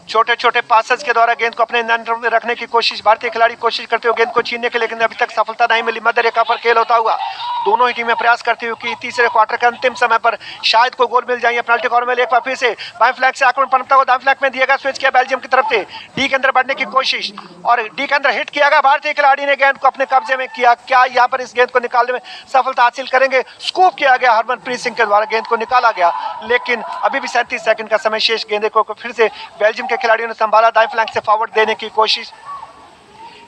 छोटे छोटे पासेस के द्वारा गेंद को अपने नियंत्रण में रखने की कोशिश, भारतीय खिलाड़ी कोशिश करते हुए गेंद को छीनने के, लेकिन अभी तक सफलता नहीं मिली। मध्य रेखा पर खेल होता हुआ दोनों ही टीमें प्रयास करती हुई कि तीसरे क्वार्टर के अंतिम समय पर शायद कोई गोल मिल जाए। पेनल्टी कॉर्नर में एक बार फिर से बाएं फ्लैंक से आक्रमण पनपता हुआ दाएं फ्लैंक में दिया गया, स्विच किया बेल्जियम की तरफ से, डी के अंदर बढ़ने की कोशिश, और डी के अंदर हिट किया गया। भारतीय खिलाड़ी ने गेंद को अपने कब्जे में किया, क्या यहाँ पर इस गेंद को निकालने में सफलता हासिल करेंगे? स्कूप किया गया हरमनप्रीत सिंह के द्वारा, गेंद को निकाला गया, लेकिन अभी भी 37 सेकंड का समय शेष। गेंद को फिर से बेल्जियम के खिलाड़ियों ने संभाला, दाएं फ्लैंक से फॉरवर्ड देने की कोशिश,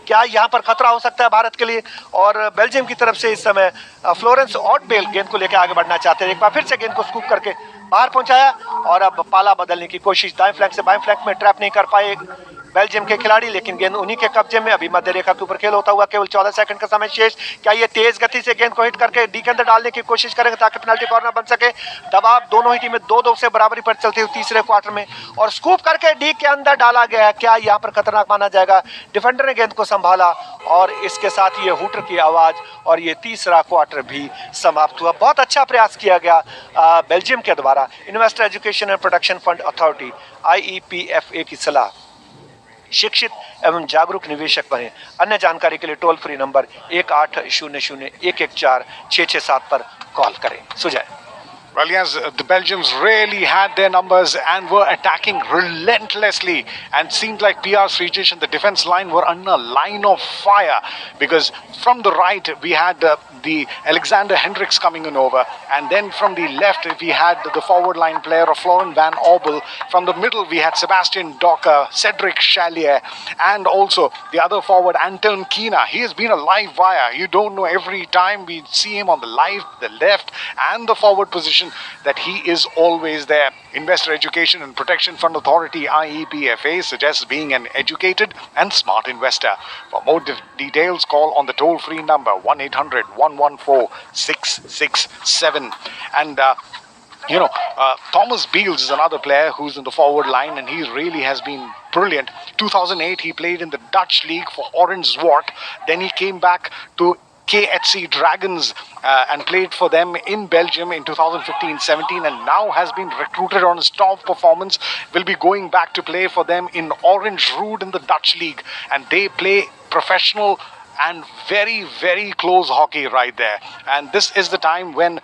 क्या यहाँ पर खतरा हो सकता है भारत के लिए? और बेल्जियम की तरफ से इस समय फ्लोरेंस ऑटबेल गेंद को लेकर आगे बढ़ना चाहते हैं। एक बार फिर से गेंद को स्कूप करके बाहर पहुंचाया, और अब पाला बदलने की कोशिश, दाएं फ्लैंक से बाएं फ्लैंक में ट्रैप नहीं कर पाए बेल्जियम के खिलाड़ी, लेकिन गेंद उन्हीं के कब्जे में। अभी मध्य रेखा के ऊपर खेल होता हुआ, केवल 14 सेकंड का समय शेष। क्या ये तेज गति से गेंद को हिट करके डी के अंदर डालने की कोशिश करेंगे ताकि पेनल्टी कॉर्नर बन सके? दबाव दोनों ही टीमें 2-2 से बराबरी पर चलती हुई तीसरे क्वार्टर में, और स्कूप करके डी के अंदर डाला गया है। क्या यहाँ पर खतरनाक माना जाएगा? डिफेंडर ने गेंद को संभाला, और इसके साथ ये हुटर की आवाज, और ये तीसरा क्वार्टर भी समाप्त हुआ। बहुत अच्छा प्रयास किया गया बेल्जियम के द्वारा। Investor education and protection fund authority IEPFA की सलाह, शिक्षित एवं जागरूक निवेशक बने। अन्य जानकारी के लिए टोल फ्री नंबर 1800-114-667 पर कॉल करें। Sujay. Well, yes, the Belgians really had their numbers and were attacking relentlessly, and seemed like PR Srijesh and the defense line were on a line of fire, because from the right we had the Alexander Hendricks coming in over, and then from the left we had the forward line player of Florent Van Orbel. From the middle we had Sebastian Docker, Cedric Chalier, and also the other forward Anton Kina. He has been a live wire. You don't know, every time we see him on the live, the left and the forward position, that he is always there. Investor Education and Protection Fund Authority IEPFA suggests being an educated and smart investor. For more details, call on the toll-free number 1-800-114-667. And Thomas Beals is another player who's in the forward line, and he really has been brilliant. 2008 he played in the Dutch league for Orange Zwart. Then he came back to KHC Dragons and played for them in Belgium in 2015-17, and now has been recruited on his top performance. Will be going back to play for them in Orange Rood in the Dutch league, and they play professional and very, very close hockey right there. And this is the time when,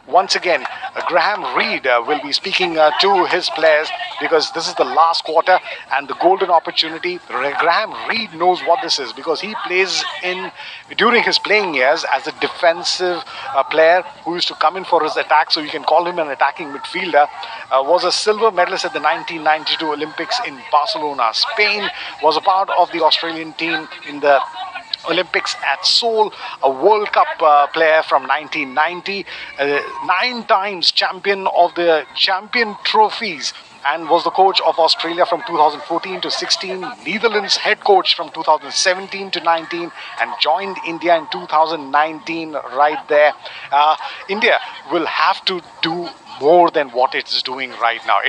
once again, Graham Reid will be speaking to his players, because this is the last quarter and the golden opportunity. Graham Reid knows what this is, because he plays during his playing years as a defensive player who used to come in for his attack, so you can call him an attacking midfielder. Was a silver medalist at the 1992 Olympics in Barcelona, Spain. Was a part of the Australian team in the Olympics at Seoul, a World Cup player from 1990, 9 times champion of the champion trophies, and was the coach of Australia from 2014 to 16, Netherlands head coach from 2017 to 19, and joined India in 2019 right there. India will have to do more than what it's doing right now.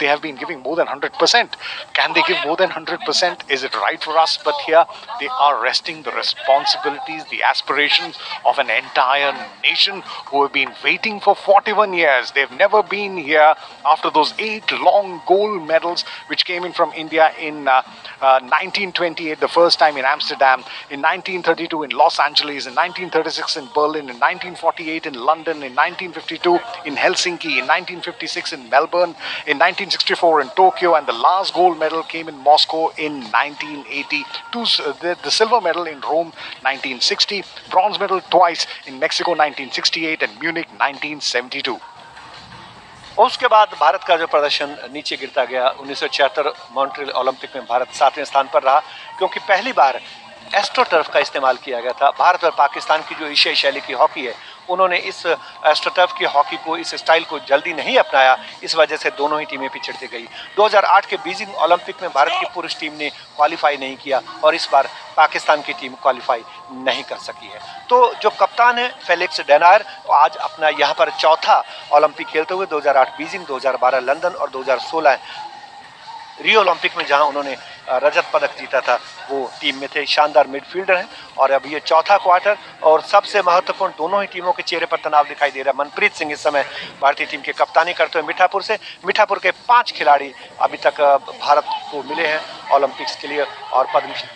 They have been giving more than 100%. Can they give more than 100%? Is it right for us? But here they are resting the responsibilities, the aspirations of an entire nation who have been waiting for 41 years. They've never been here after those 8 long gold medals which came in from India in 1928, the first time in Amsterdam, in 1932 in Los Angeles, in 1936 in Berlin, in 1948 in London, in 1952 in Helsinki, in 1956 in Melbourne, in 1964 in Tokyo, and the last gold medal came in Moscow in 1980. The silver medal in Rome 1960, bronze medal twice in Mexico 1968 and Munich 1972. और उसके बाद भारत का जो प्रदर्शन नीचे गिरता गया। 1976 Montreal Olympic में भारत 7वें स्थान पर रहा, क्योंकि पहली बार एस्ट्रोटर्फ का इस्तेमाल किया गया था। भारत और पाकिस्तान की जो एशियाई शैली की हॉकी है, उन्होंने इस एस्ट्रोटर्फ की हॉकी को, इस स्टाइल को जल्दी नहीं अपनाया। इस वजह से दोनों ही टीमें पिछड़ती गई। 2008 के बीजिंग ओलंपिक में भारत की पुरुष टीम ने क्वालिफाई नहीं किया, और इस बार पाकिस्तान की टीम क्वालिफाई नहीं कर सकी है। तो जो कप्तान है फेलिक्स डेनायर, आज अपना यहाँ पर चौथा ओलंपिक खेलते हुए 2008 बीजिंग, 2012 लंदन और 2016 रियो ओलंपिक में जहां उन्होंने रजत पदक जीता था, वो टीम में थे। शानदार मिडफील्डर हैं, और अब ये चौथा क्वार्टर, और सबसे महत्वपूर्ण दोनों ही टीमों के चेहरे पर तनाव दिखाई दे रहा है। मनप्रीत सिंह इस समय भारतीय टीम की कप्तानी करते हुए मीठापुर से। मीठापुर के 5 खिलाड़ी अभी तक भारत को मिले हैं ओलंपिक्स के लिए, और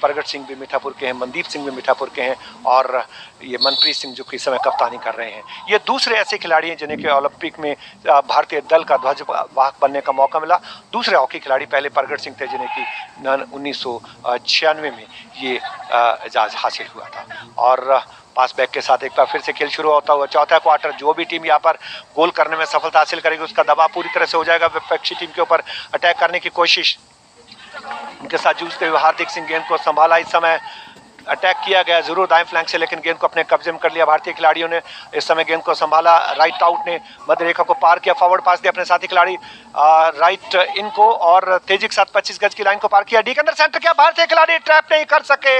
प्रगट सिंह भी मीठापुर के हैं, मनदीप सिंह भी मीठापुर के हैं, और ये मनप्रीत सिंह जो कि इस समय कप्तानी कर रहे हैं। ये दूसरे ऐसे खिलाड़ी हैं जिन्हें कि ओलंपिक में भारतीय दल का ध्वजवाहक बनने का मौका मिला। दूसरे हॉकी खिलाड़ी पहले प्रगट सिंह थे, जिन्हें कि 1996 में ये एजाज हासिल हुआ था। और पास बैक के साथ एक बार फिर से खेल शुरू होता हुआ चौथा क्वार्टर, जो भी टीम यहाँ पर गोल करने में सफलता हासिल करेगी, उसका दबाव पूरी तरह से हो जाएगा विपक्षी टीम के ऊपर। अटैक करने की कोशिश, उनके साथ जूझते हुए हार्दिक सिंह गेंद को संभाला। इस समय अटैक किया गया जरूर दाएं फ्लैंक से, लेकिन गेंद को अपने कब्जे में कर लिया भारतीय खिलाड़ियों ने। इस समय गेंद को संभाला, राइट आउट ने मध्य रेखा को पार किया, फॉरवर्ड पास दिया अपने साथी खिलाड़ी राइट इन को, और तेजी के साथ 25 गज की लाइन को पार किया। डी के अंदर सेंटर किया, भारतीय खिलाड़ी ट्रैप नहीं कर सके।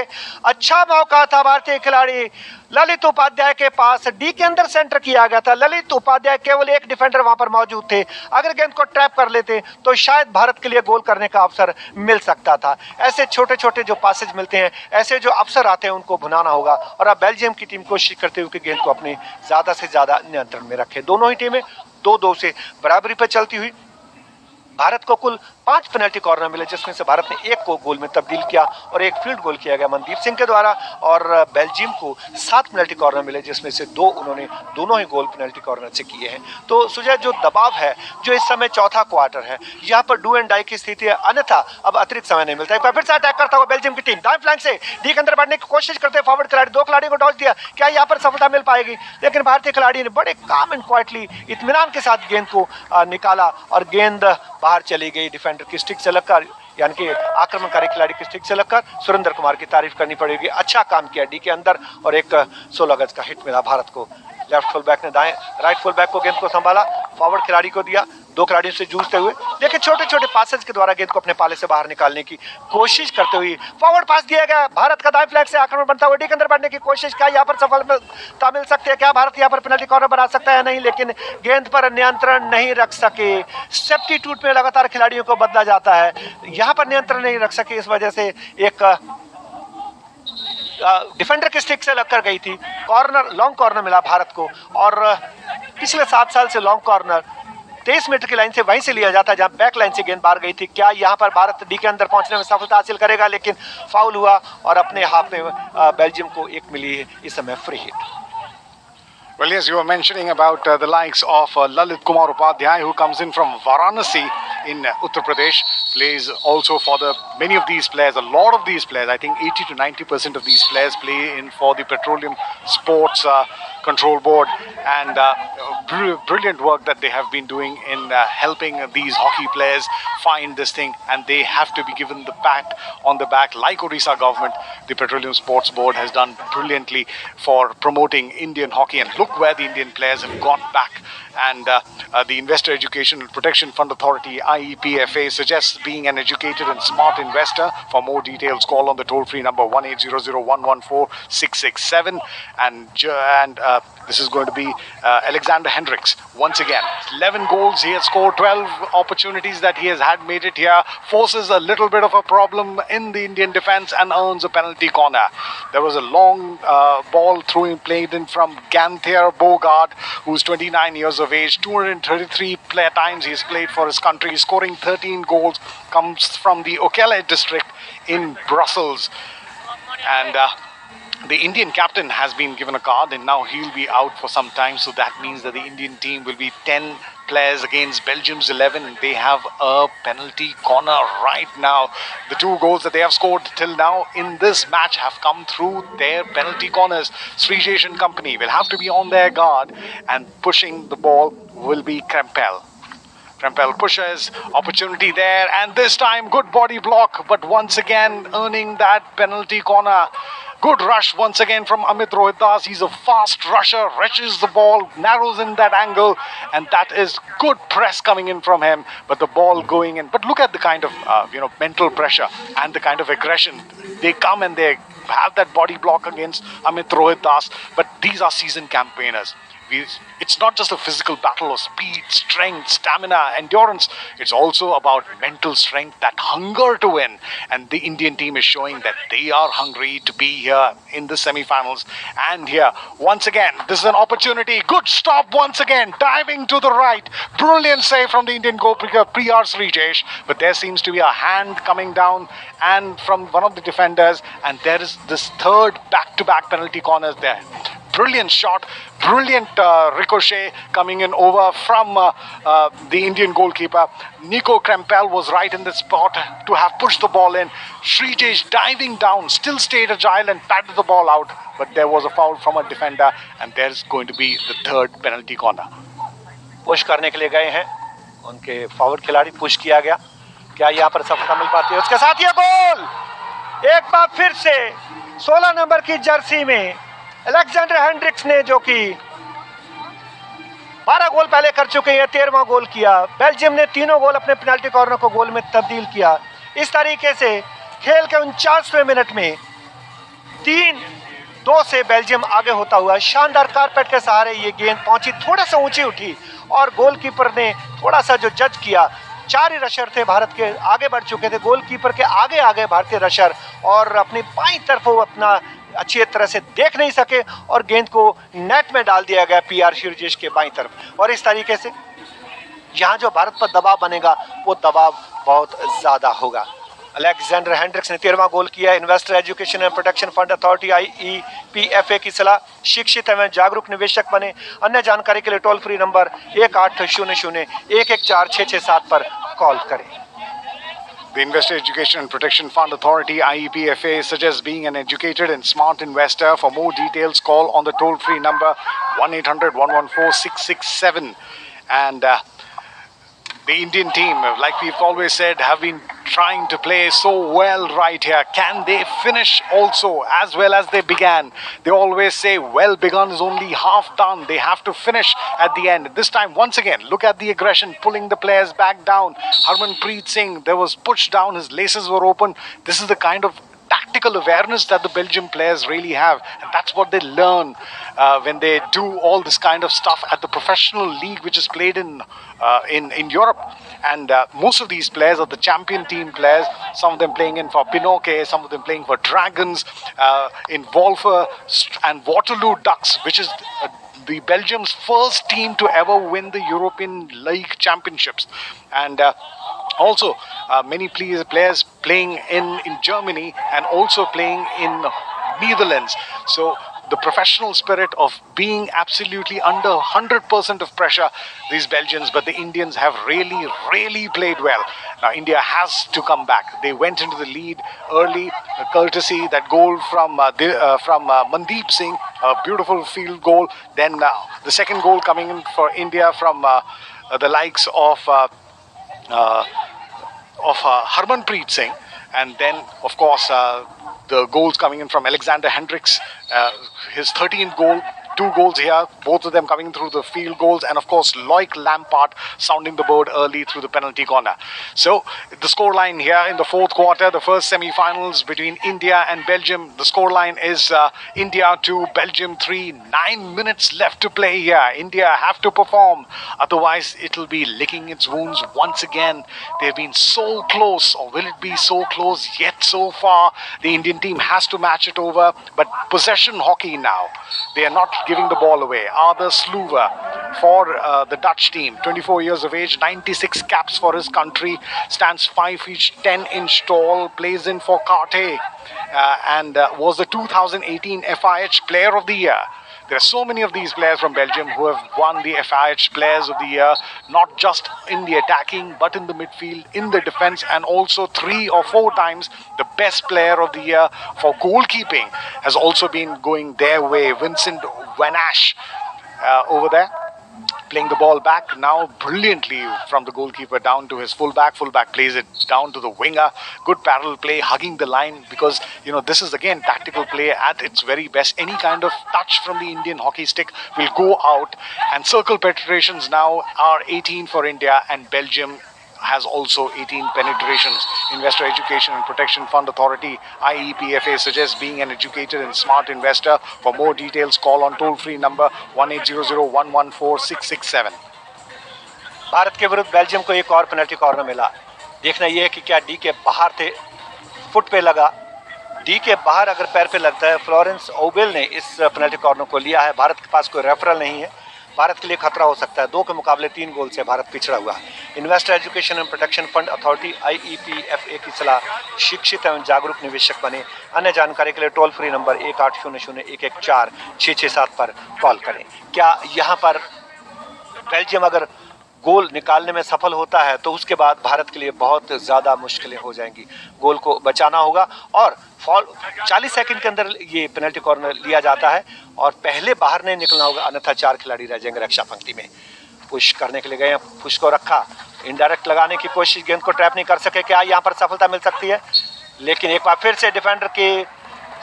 अच्छा मौका था भारतीय खिलाड़ी ललित उपाध्याय के पास, डी के अंदर सेंटर किया गया था। ललित उपाध्याय, केवल एक डिफेंडर वहां पर मौजूद थे। अगर गेंद को ट्रैप कर लेते तो शायद भारत के लिए गोल करने का अवसर मिल सकता था। ऐसे छोटे छोटे जो पासेज मिलते हैं, ऐसे जो अवसर आते हैं, उनको भुनाना होगा। और अब बेल्जियम की टीम कोशिश करते हुए कि गेंद को अपने ज्यादा से ज्यादा नियंत्रण में रखे। दोनों ही टीमें 2-2 से बराबरी पर चलती हुई। भारत को कुल 5 पेनल्टी कॉर्नर मिले, जिसमें से भारत ने एक को गोल में तब्दील किया और एक फील्ड गोल किया गया मनदीप सिंह के द्वारा, और बेल्जियम को 7 पेनल्टी कॉर्नर मिले, जिसमें से 2 उन्होंने दोनों ही गोल पेनल्टी कॉर्नर से किए हैं। तो सुजय, जो दबाव है, जो इस समय चौथा क्वार्टर है, यहाँ पर डू एंड डाई की स्थिति है, अन्यथा अब अतिरिक्त समय नहीं मिलता है। फिर से अटैक करता हुआ बेल्जियम की टीम दाएं फ्लैंक से डी के अंदर बढ़ने की कोशिश करते हैं फॉरवर्ड खिलाड़ी, 2 खिलाड़ियों को डॉज दिया, क्या यहाँ पर सफलता मिल पाएगी? लेकिन भारतीय खिलाड़ी ने बड़े काम एंड क्वाइटली इत्मीनान के साथ गेंद को निकाला और गेंद बाहर चली गई डिफेंडर की स्टिक से लगकर, यानी कि आक्रमणकारी खिलाड़ी की स्टिक से लगकर। सुरेंद्र कुमार की तारीफ करनी पड़ेगी, अच्छा काम किया डी के अंदर, और एक 16 गज का हिट मिला भारत को। लेफ्ट फुल बैक ने दाएं राइट फुल बैक को गेंद को संभाला, फॉरवर्ड खिलाड़ी को दिया, 2 खिलाड़ियों से जूझते हुए, लेकिन छोटे छोटे पासेज के द्वारा गेंद को अपने पाले से बाहर निकालने की कोशिश करते हुए फॉरवर्ड पास दिया गया। भारत का दाएं फ्लैंक से आक्रमण बनता हुआ डी के अंदर बढ़ने की कोशिश, क्या यहाँ पर सफलता मिल सकती है? क्या भारत यहाँ पर पेनल्टी कॉर्नर बना सकता है? नहीं, लेकिन गेंद पर नियंत्रण नहीं रख सके। सब्स्टिट्यूट में लगातार खिलाड़ियों को बदला जाता है, यहाँ पर नियंत्रण नहीं रख सके, इस वजह से एक डिफेंडर की स्टिक से लगकर गई थी। कॉर्नर, लॉन्ग कॉर्नर मिला भारत को, और पिछले 7 साल से लॉन्ग कॉर्नर 23 मीटर की लाइन से वहीं से लिया जाता है जहां बैक लाइन से गेंद बाहर गई थी। क्या यहां पर भारत डी के अंदर पहुंचने में सफलता हासिल करेगा? लेकिन फाउल हुआ और अपने हाफ में बेल्जियम को एक मिली है इस समय free hit. Well, yes, you were mentioning about the likes of Lalit Kumar Upadhyay, who comes in from Varanasi in Uttar Pradesh, plays also for many of these players, a lot of these players, I think 80 to 90% of these players play in for the Petroleum Sports Control Board, and brilliant work that they have been doing in helping these hockey players find this thing, and they have to be given the pat on the back, like Odisha government. The Petroleum Sports Board has done brilliantly for promoting Indian hockey, and look where the Indian players have got back. And the Investor Education and Protection Fund Authority, IEPFA, suggests being an educated and smart investor. For more details, call on the toll-free number 1-800-114-667. And this is going to be Alexander Hendricks once again. 11 goals he has scored, 12 opportunities that he has had made it here. Forces a little bit of a problem in the Indian defense and earns a penalty corner. There was a long ball played in from Ganthier Bogard, who's 29 years of age. 233 times he's played for his country, scoring 13 goals. Comes from the Okele district in Brussels. And the Indian captain has been given a card, and now he'll be out for some time. So that means that the Indian team will be 10 players against Belgium's 11. They have a penalty corner right now. The 2 goals that they have scored till now in this match have come through their penalty corners. Srijesh and company will have to be on their guard, and pushing the ball will be Krempel. Krempel pushes, opportunity there, and this time good body block, but once again earning that penalty corner. Good rush once again from Amit Rohidas. He's a fast rusher, wrenches the ball, narrows in that angle, and that is good press coming in from him. But the ball going in. But look at the kind of mental pressure and the kind of aggression. They come and they have that body block against Amit Rohidas. But these are seasoned campaigners. It's not just a physical battle of speed, strength, stamina, endurance. It's also about mental strength, that hunger to win. And the Indian team is showing that they are hungry to be here in the semi-finals. And here, once again, this is an opportunity. Good stop once again, diving to the right. Brilliant save from the Indian goalkeeper, Priyar Srijesh. But there seems to be a hand coming down and from one of the defenders. And there is this third back-to-back penalty corners there. Brilliant shot, brilliant ricochet coming in over from the Indian goalkeeper. Nico Krempel was right in the spot to have pushed the ball in. Srijesh diving down, still stayed agile and patted the ball out. But there was a foul from a defender, and there's going to be the third penalty corner. Push करने के लिए गए हैं उनके forward खिलाड़ी, push किया गया। क्या यहाँ पर सफलता मिल पाती है? उसके साथ ये गोल एक बार फिर से 16 नंबर की जर्सी में अलेक्जेंडर हेंड्रिक्स ने, जो कि 12 गोल पहले कर चुके हैं, 13वां गोल किया। बेल्जियम ने 3 गोल अपने पेनल्टी कॉर्नर को गोल में तब्दील किया। इस तरीके से खेल के 49वें मिनट में 3-2 से बेल्जियम आगे होता हुआ। शानदार कारपेट के सहारे ये गेंद पहुंची, थोड़ा सा ऊंची उठी और गोलकीपर ने थोड़ा सा जो जज किया, 4 ही रशर थे भारत के, आगे बढ़ चुके थे। गोलकीपर के आगे आगे भारतीय रशर और अपनी बाईं तरफ वो अपना अच्छी तरह से देख नहीं सके और गेंद को नेट में डाल दिया गया पीआर श्रीजेश के बाईं तरफ। और इस तरीके से यहाँ जो भारत पर दबाव बनेगा वो दबाव बहुत ज़्यादा होगा। अलेक्जेंडर हेंड्रिक्स ने 13वां गोल किया। Investor education and protection fund authority IEPFA की सलाह, शिक्षित एवं जागरूक निवेशक बने। अन्य जानकारी के लिए टोल फ्री नंबर 1800-114-667 पर कॉल करें। The Investor Education and Protection Fund Authority IEPFA suggests being an educated and smart investor. For more details, call on the toll-free number 1-800-114-667. And the Indian team, like we've always said, have been trying to play so well right here. Can they finish also as well as they began? They always say, well begun is only half done. They have to finish at the end. This time, once again, look at the aggression, pulling the players back down. Harmanpreet Singh, there was push down, his laces were open. This is the kind of tactical awareness that the Belgian players really have, and that's what they learn when they do all this kind of stuff at the professional league, which is played in Europe. And most of these players are the champion team players. Some of them playing in for Pinochet, some of them playing for Dragons, in Wolfer and Waterloo Ducks, which is the Belgium's first team to ever win the European League Championships. And also many players playing in Germany and also playing in Netherlands. So the professional spirit of being absolutely under 100% of pressure, these Belgians, but the Indians have really played well. Now India has to come back. They went into the lead early, courtesy that goal from Mandeep Singh, a beautiful field goal. Then the second goal coming in for India from the likes of Harmanpreet Singh, and then of course the goals coming in from Alexander Hendricks, his 13th goal, 2 goals here, both of them coming through the field goals, and of course Loick Luypert sounding the bird early through the penalty corner. So the scoreline here in the fourth quarter, the first semi-finals between India and Belgium, the scoreline is India 2, Belgium 3, 9 minutes left to play here. India have to perform, otherwise it'll be licking its wounds once again. They've been so close, or will it be so close yet so far? The Indian team has to match it over, but possession hockey now. They are not giving the ball away. Arthur Sluwer for the Dutch team, 24 years of age, 96 caps for his country, stands 5 feet 10-inch tall, plays in for Carte, and was the 2018 FIH Player of the Year. There are so many of these players from Belgium who have won the FIH Players of the Year, not just in the attacking, but in the midfield, in the defense, and also 3 or 4 times the best player of the year for goalkeeping has also been going their way. Vincent Van Asch over there, playing the ball back now brilliantly from the goalkeeper down to his fullback. Fullback plays it down to the winger. Good parallel play, hugging the line, because you know this is again tactical play at its very best. Any kind of touch from the Indian hockey stick will go out, and circle penetrations now are 18 for India, and Belgium has also 18 penetrations. Investor Education and Protection Fund Authority IEPFA suggests being an educated and smart investor. For more details, call on toll-free number 1-800-114-667. Bharat के विरुद्ध Belgium को एक और penalty corner मिला। देखना यह है कि क्या डी के बाहर थे, फुट पे लगा। डी के बाहर अगर पैर पे लगता है, फ्लोरेंस ओबेल ने इस पेनल्टी कॉर्नर को लिया है। भारत के पास कोई रेफरल नहीं है, भारत के लिए खतरा हो सकता है। 2 के मुकाबले 3 गोल से भारत पिछड़ा हुआ है। Investor education and protection fund authority IEPFA की सलाह, शिक्षित एवं जागरूक निवेशक बने। अन्य जानकारी के लिए टोल फ्री नंबर 1800-114-667 पर कॉल करें। क्या यहाँ पर बेल्जियम अगर गोल निकालने में सफल होता है तो उसके बाद भारत के लिए बहुत ज़्यादा मुश्किलें हो जाएंगी। गोल को बचाना होगा और 40 सेकंड के अंदर ये पेनल्टी कॉर्नर लिया जाता है और पहले बाहर नहीं निकलना होगा, अन्यथा 4 खिलाड़ी रह जाएंगे रक्षा पंक्ति में। पुश करने के लिए गए, पुश को रखा, इनडायरेक्ट लगाने की कोशिश, गेंद को ट्रैप नहीं कर सके। क्या यहाँ पर सफलता मिल सकती है? लेकिन एक बार फिर से डिफेंडर के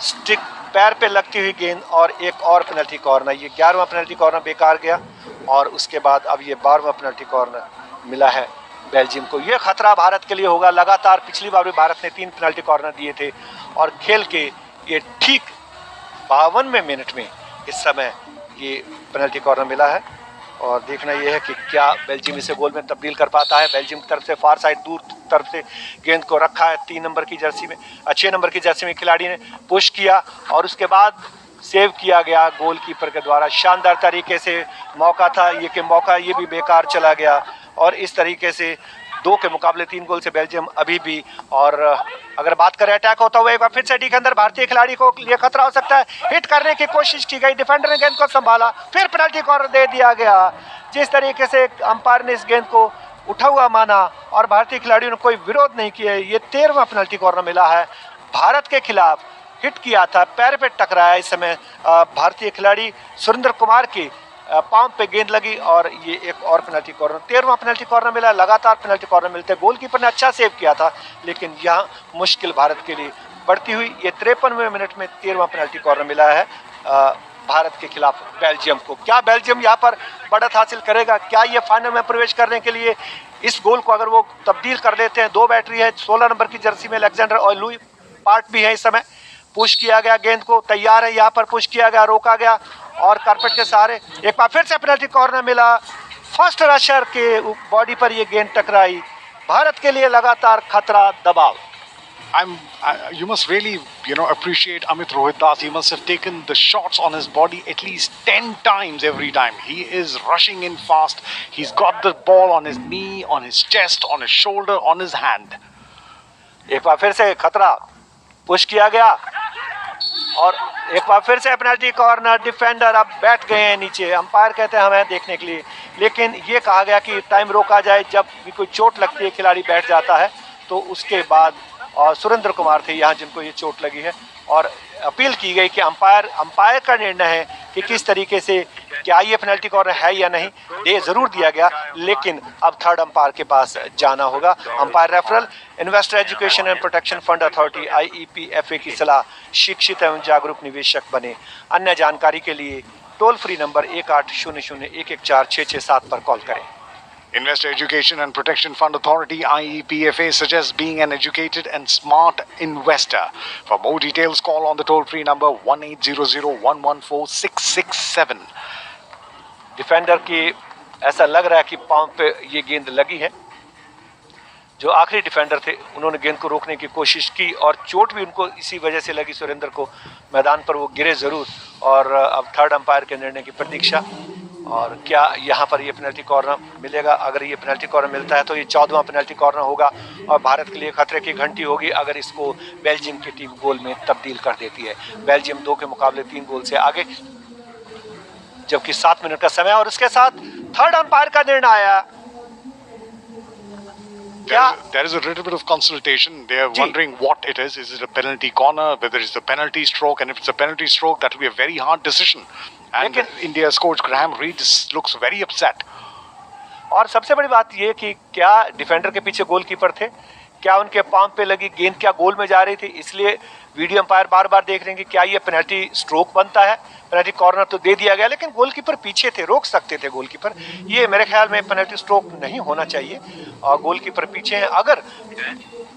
स्टिक पैर पे लगती हुई गेंद और एक और पेनल्टी कॉर्नर। ये 11वां पेनल्टी कॉर्नर बेकार गया और उसके बाद अब ये 12वां पेनल्टी कॉर्नर मिला है बेल्जियम को। ये खतरा भारत के लिए होगा। लगातार पिछली बार भी भारत ने 3 पेनल्टी कॉर्नर दिए थे और खेल के ये ठीक 52वें मिनट में इस समय ये पेनल्टी कॉर्नर मिला है और देखना ये है कि क्या बेल्जियम इसे गोल में तब्दील कर पाता है। बेल्जियम की तरफ से फार साइड दूर तरफ से गेंद को रखा है 3 नंबर की जर्सी में, 6 नंबर की जर्सी में खिलाड़ी ने पुश किया और उसके बाद सेव किया गया गोलकीपर के द्वारा। शानदार तरीके से मौका था ये कि मौका ये भी बेकार चला गया और इस तरीके से 2 के मुकाबले 3 गोल से बेल्जियम अभी भी। और अगर बात करें अटैक होता हुआ एक बार फिर से डी के अंदर भारतीय खिलाड़ी को लिए खतरा हो सकता है, हिट करने की कोशिश की गई, डिफेंडर ने गेंद को संभाला, फिर पेनल्टी कॉर्नर दे दिया गया। जिस तरीके से अंपायर ने इस गेंद को उठा हुआ माना और भारतीय खिलाड़ियों ने कोई विरोध नहीं किया, ये 13वां पेनल्टी कॉर्नर मिला है भारत के खिलाफ। हिट किया था, पैर पे टकराया इस समय भारतीय खिलाड़ी सुरेंद्र कुमार की पांव पे गेंद लगी और ये एक और पेनल्टी कॉर्नर, 13वां पेनल्टी कॉर्नर मिला। लगातार पेनल्टी कॉर्नर मिलते, गोलकीपर ने अच्छा सेव किया था लेकिन यहाँ मुश्किल भारत के लिए बढ़ती हुई। ये 53वें मिनट में 13वां पेनल्टी कॉर्नर मिला है भारत के खिलाफ बेल्जियम को। क्या बेल्जियम यहाँ पर बढ़त हासिल करेगा? क्या ये फाइनल में प्रवेश करने के लिए इस गोल को अगर वो तब्दील कर देते हैं? 2 बैटरी है, 16 नंबर की जर्सी में अलेक्जेंडर और लुई पार्ट भी है। इस समय पुश किया गया, गेंद को तैयार है, यहाँ पर पुश किया गया, रोका गया और कारपेट के सहारे एक बार फिर से पेनल्टी कॉर्नर मिला। फर्स्ट रशर के बॉडी पर ये गेंद टकराई। भारत के लिए लगातार खतरा, दबाव। You must really, appreciate Amit Rohitdas. He must have taken the shots on his body at least 10 times every time. He is rushing in fast. He's got the ball on his knee, on his chest, on his shoulder, on his hand. एक बार फिर से खतरा, push किया गया और एक बार फिर से पेनल्टी कॉर्नर। डिफेंडर अब बैठ गए हैं नीचे, अंपायर कहते हैं हमें देखने के लिए, लेकिन ये कहा गया कि टाइम रोका जाए। जब भी कोई चोट लगती है खिलाड़ी बैठ जाता है, तो उसके बाद और सुरेंद्र कुमार थे यहाँ जिनको ये चोट लगी है और अपील की गई कि अंपायर का निर्णय है कि किस तरीके से क्या ये पेनल्टी कॉर्नर है या नहीं। दे जरूर दिया गया लेकिन अब थर्ड अंपायर के पास जाना होगा। Umpire referral investor education and protection fund authority IEPFA की सलाह, शिक्षित एवं जागरूक निवेशक बने। अन्य जानकारी के लिए टोल फ्री नंबर 1800-114-667 पर कॉल करें। Investor Education and Protection Fund Authority IEPFA suggests being an educated and smart investor. For more details, call on the toll-free number 1800-114-667. Defender की ऐसा लग रहा है कि पांव पे ये गेंद लगी है। जो आखिरी डिफेंडर थे उन्होंने गेंद को रोकने की कोशिश की और चोट भी उनको इसी वजह से लगी सुरेंद्र को। मैदान पर वो गिरे जरूर और अब थर्ड अंपायर के निर्णय की प्रतीक्षा। और क्या यहाँ पर ये पेनल्टी कॉर्नर मिलेगा? अगर ये पेनल्टी कॉर्नर मिलता है तो ये 14वां पेनल्टी कॉर्नर होगा और भारत के लिए खतरे की घंटी होगी अगर इसको बेल्जियम की टीम गोल में तब्दील कर देती है। बेल्जियम 2 के मुकाबले 3 गोल से आगे, जबकि 7 मिनट का समय और उसके साथ थर्ड अंपायर का निर्णय आया। There is a little bit of consultation. They are wondering what it is. Is it a penalty corner? Whether it's a penalty stroke? And if it's a penalty stroke, that will be a very hard decision. And India's coach Graham Reed looks very upset. और सबसे बड़ी बात ये कि क्या defender के पीछे goalkeeper थे? क्या उनके पांव पे लगी गेंद क्या गोल में जा रही थी? इसलिए वीडियो अंपायर बार बार देख रहे हैं कि क्या ये पेनल्टी स्ट्रोक बनता है। पेनल्टी कॉर्नर तो दे दिया गया लेकिन गोलकीपर पीछे थे, रोक सकते थे गोलकीपर। ये मेरे ख्याल में पेनल्टी स्ट्रोक नहीं होना चाहिए और गोलकीपर पीछे हैं। अगर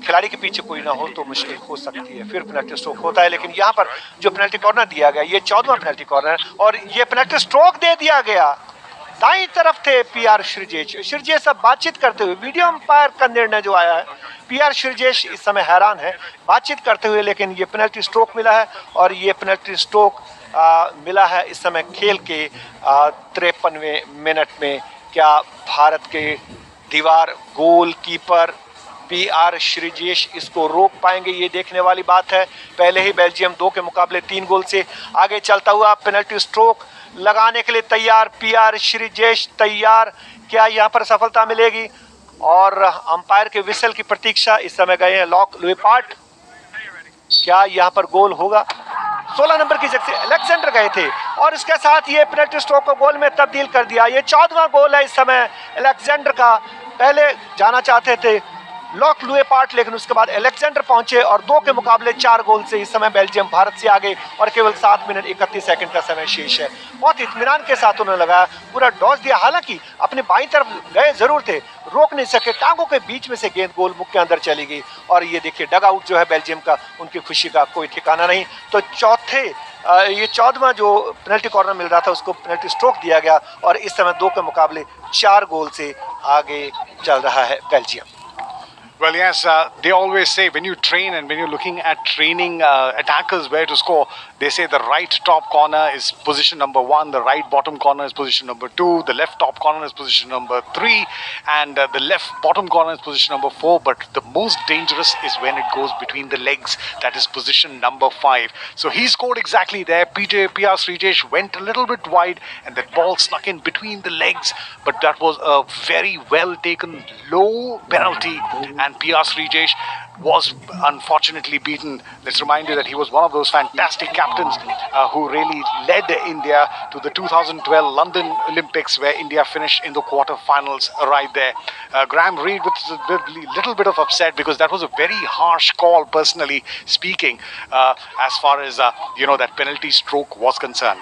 खिलाड़ी के पीछे कोई ना हो तो मुश्किल हो सकती है, फिर पेनल्टी स्ट्रोक होता है। लेकिन यहाँ पर जो पेनल्टी कॉर्नर दिया गया ये 14वां पेनल्टी कॉर्नर और ये पेनल्टी स्ट्रोक दे दिया गया। दाईं तरफ थे PR श्रीजेश सब बातचीत करते हुए। वीडियो अंपायर का निर्णय जो आया है, PR श्रीजेश इस समय हैरान है बातचीत करते हुए, लेकिन ये पेनल्टी स्ट्रोक मिला है और ये पेनल्टी स्ट्रोक मिला है इस समय खेल के 53वें मिनट में। क्या भारत के दीवार गोलकीपर PR श्रीजेश इसको रोक पाएंगे? ये देखने वाली बात है। पहले ही बेल्जियम 2 के मुकाबले 3 गोल से आगे चलता हुआ पेनल्टी स्ट्रोक लगाने के लिए तैयार। PR श्रीजेश तैयार, क्या यहाँ पर सफलता मिलेगी? और अंपायर के विसल की प्रतीक्षा। इस समय गए हैं लॉक लुइपार्ट, क्या यहाँ पर गोल होगा? 16 नंबर की जगह से अलेक्जेंडर गए थे और इसके साथ ये पेनल्टी स्ट्रोक को गोल में तब्दील कर दिया। ये 14वां गोल है इस समय अलेक्जेंडर का। पहले जाना चाहते थे लॉक लुइपार्ट लेकिन उसके बाद अलेक्जेंडर पहुंचे और 2 के मुकाबले 4 गोल से इस समय बेल्जियम भारत से आगे और केवल 7 मिनट 31 सेकंड का समय शेष है। बहुत इत्मीनान के साथ उन्होंने लगाया, पूरा डॉज दिया। हालांकि अपने बाईं तरफ गए जरूर थे, रोक नहीं सके, टांगों के बीच में से गेंद गोल मुख के अंदर चली गई। और ये देखिए डग आउट जो है बेल्जियम का, उनकी खुशी का कोई ठिकाना नहीं। तो ये 14वां जो पेनल्टी कॉर्नर मिल रहा था उसको पेनल्टी स्ट्रोक दिया गया और इस समय 2 के मुकाबले 4 गोल से आगे चल रहा है Belgium. Well, yes, they always say when you train and when you're looking at training attackers where to score, they say the right top corner is position number 1, the right bottom corner is position number 2, the left top corner is position number 3, and the left bottom corner is position number 4. But the most dangerous is when it goes between the legs, that is position number 5. So he scored exactly there. PR Srijesh went a little bit wide and that ball snuck in between the legs, but that was a very well taken low penalty. And PR Srijesh was unfortunately beaten. Let's remind you that he was one of those fantastic captains who really led India to the 2012 London Olympics, where India finished in the quarterfinals right there. Graham Reid with a little bit of upset because that was a very harsh call, personally speaking, as far as that penalty stroke was concerned.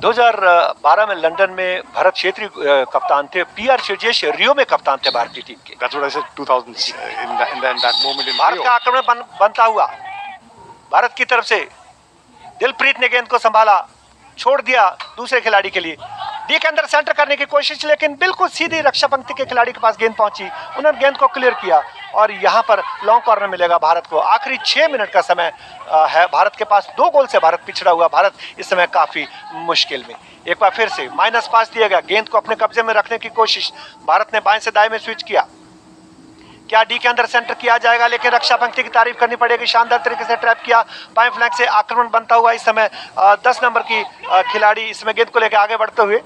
2012 में London में भरत छेत्री कप्तान थे, PR Sreejesh रियो में कप्तान थे भारतीय team के। That's what I said, 2000 in that moment in Bharat Rio. का आक्रमण बनता हुआ भारत की तरफ से दिलप्रीत ने गेंद को संभाला, छोड़ दिया दूसरे खिलाड़ी के लिए, डी के अंदर सेंटर करने की कोशिश, लेकिन बिल्कुल सीधी रक्षा पंक्ति के खिलाड़ी के पास गेंद पहुंची, उन्होंने गेंद को क्लियर किया और यहां पर लॉन्ग कॉर्नर मिलेगा भारत को। आखिरी 6 मिनट का समय है भारत के पास, 2 गोल से भारत पिछड़ा हुआ। भारत इस समय काफी मुश्किल में। एक बार फिर से -5 दिया गया, गेंद को अपने कब्जे में रखने की कोशिश, भारत ने बाएं से दाएं में स्विच किया, क्या डी के अंदर सेंटर किया जाएगा, लेकिन रक्षा पंक्ति की तारीफ करनी पड़ेगी, शानदार तरीके से ट्रैप किया, बाएं फ्लैंक से आक्रमण बनता हुआ इस समय 10 नंबर की खिलाड़ी इसमें गेंद को लेकर आगे बढ़ते हुए,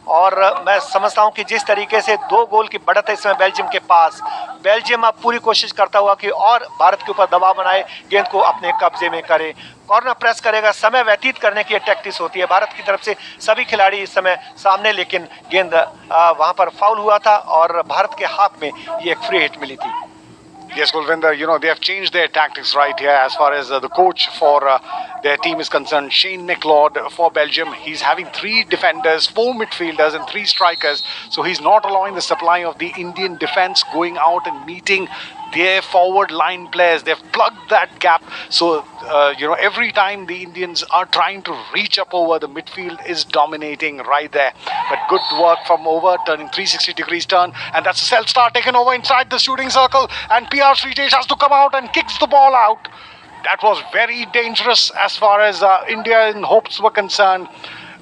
और मैं समझता हूं कि जिस तरीके से 2 गोल की बढ़त है इसमें बेल्जियम के पास, बेल्जियम अब पूरी कोशिश करता हुआ कि और भारत के ऊपर दबाव बनाए, गेंद को अपने कब्जे में करे, कॉर्नर प्रेस करेगा, समय व्यतीत करने की टैक्टिस होती है भारत की तरफ से। सभी खिलाड़ी इस समय सामने, लेकिन गेंद वहां पर फाउल हुआ था और भारत के हाथ में ये एक फ्री हिट मिली थी। Yes, Gulvinder, they have changed their tactics right here as far as the coach for their team is concerned. Shane McLeod for Belgium, he's having 3 defenders, 4 midfielders and 3 strikers. So he's not allowing the supply of the Indian defense going out and meeting their forward line players. They've plugged that gap. So, every time the Indians are trying to reach up over, the midfield is dominating right there. But good work from over, turning 360 degrees turn. And that's a self-start taken over inside the shooting circle. And PR Srijesh has to come out and kicks the ball out. That was very dangerous as far as Indian hopes were concerned.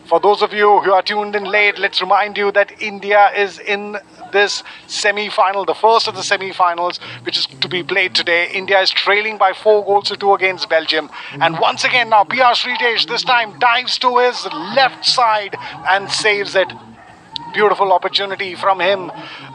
For those of you who are tuned in late, let's remind you that India is in this semi-final, the first of the semi-finals, which is to be played today. India is trailing by 4 goals to 2 against Belgium. And once again now, PR Srijesh this time dives to his left side and saves it. Beautiful opportunity from him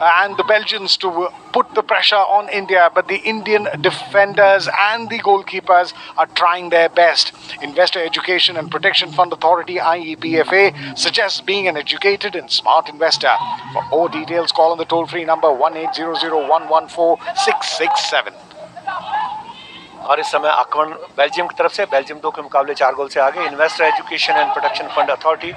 and the Belgians to put the pressure on India, but the Indian defenders and the goalkeepers are trying their best. Investor Education and Protection Fund Authority (IEPFA) suggests being an educated and smart investor. For more details, call on the toll-free number 1-800-114-667. और इस समय आक्रमण Belgium की तरफ से, Belgium 2 के मुकाबले 4 गोल से आगे। Investor education and protection fund authority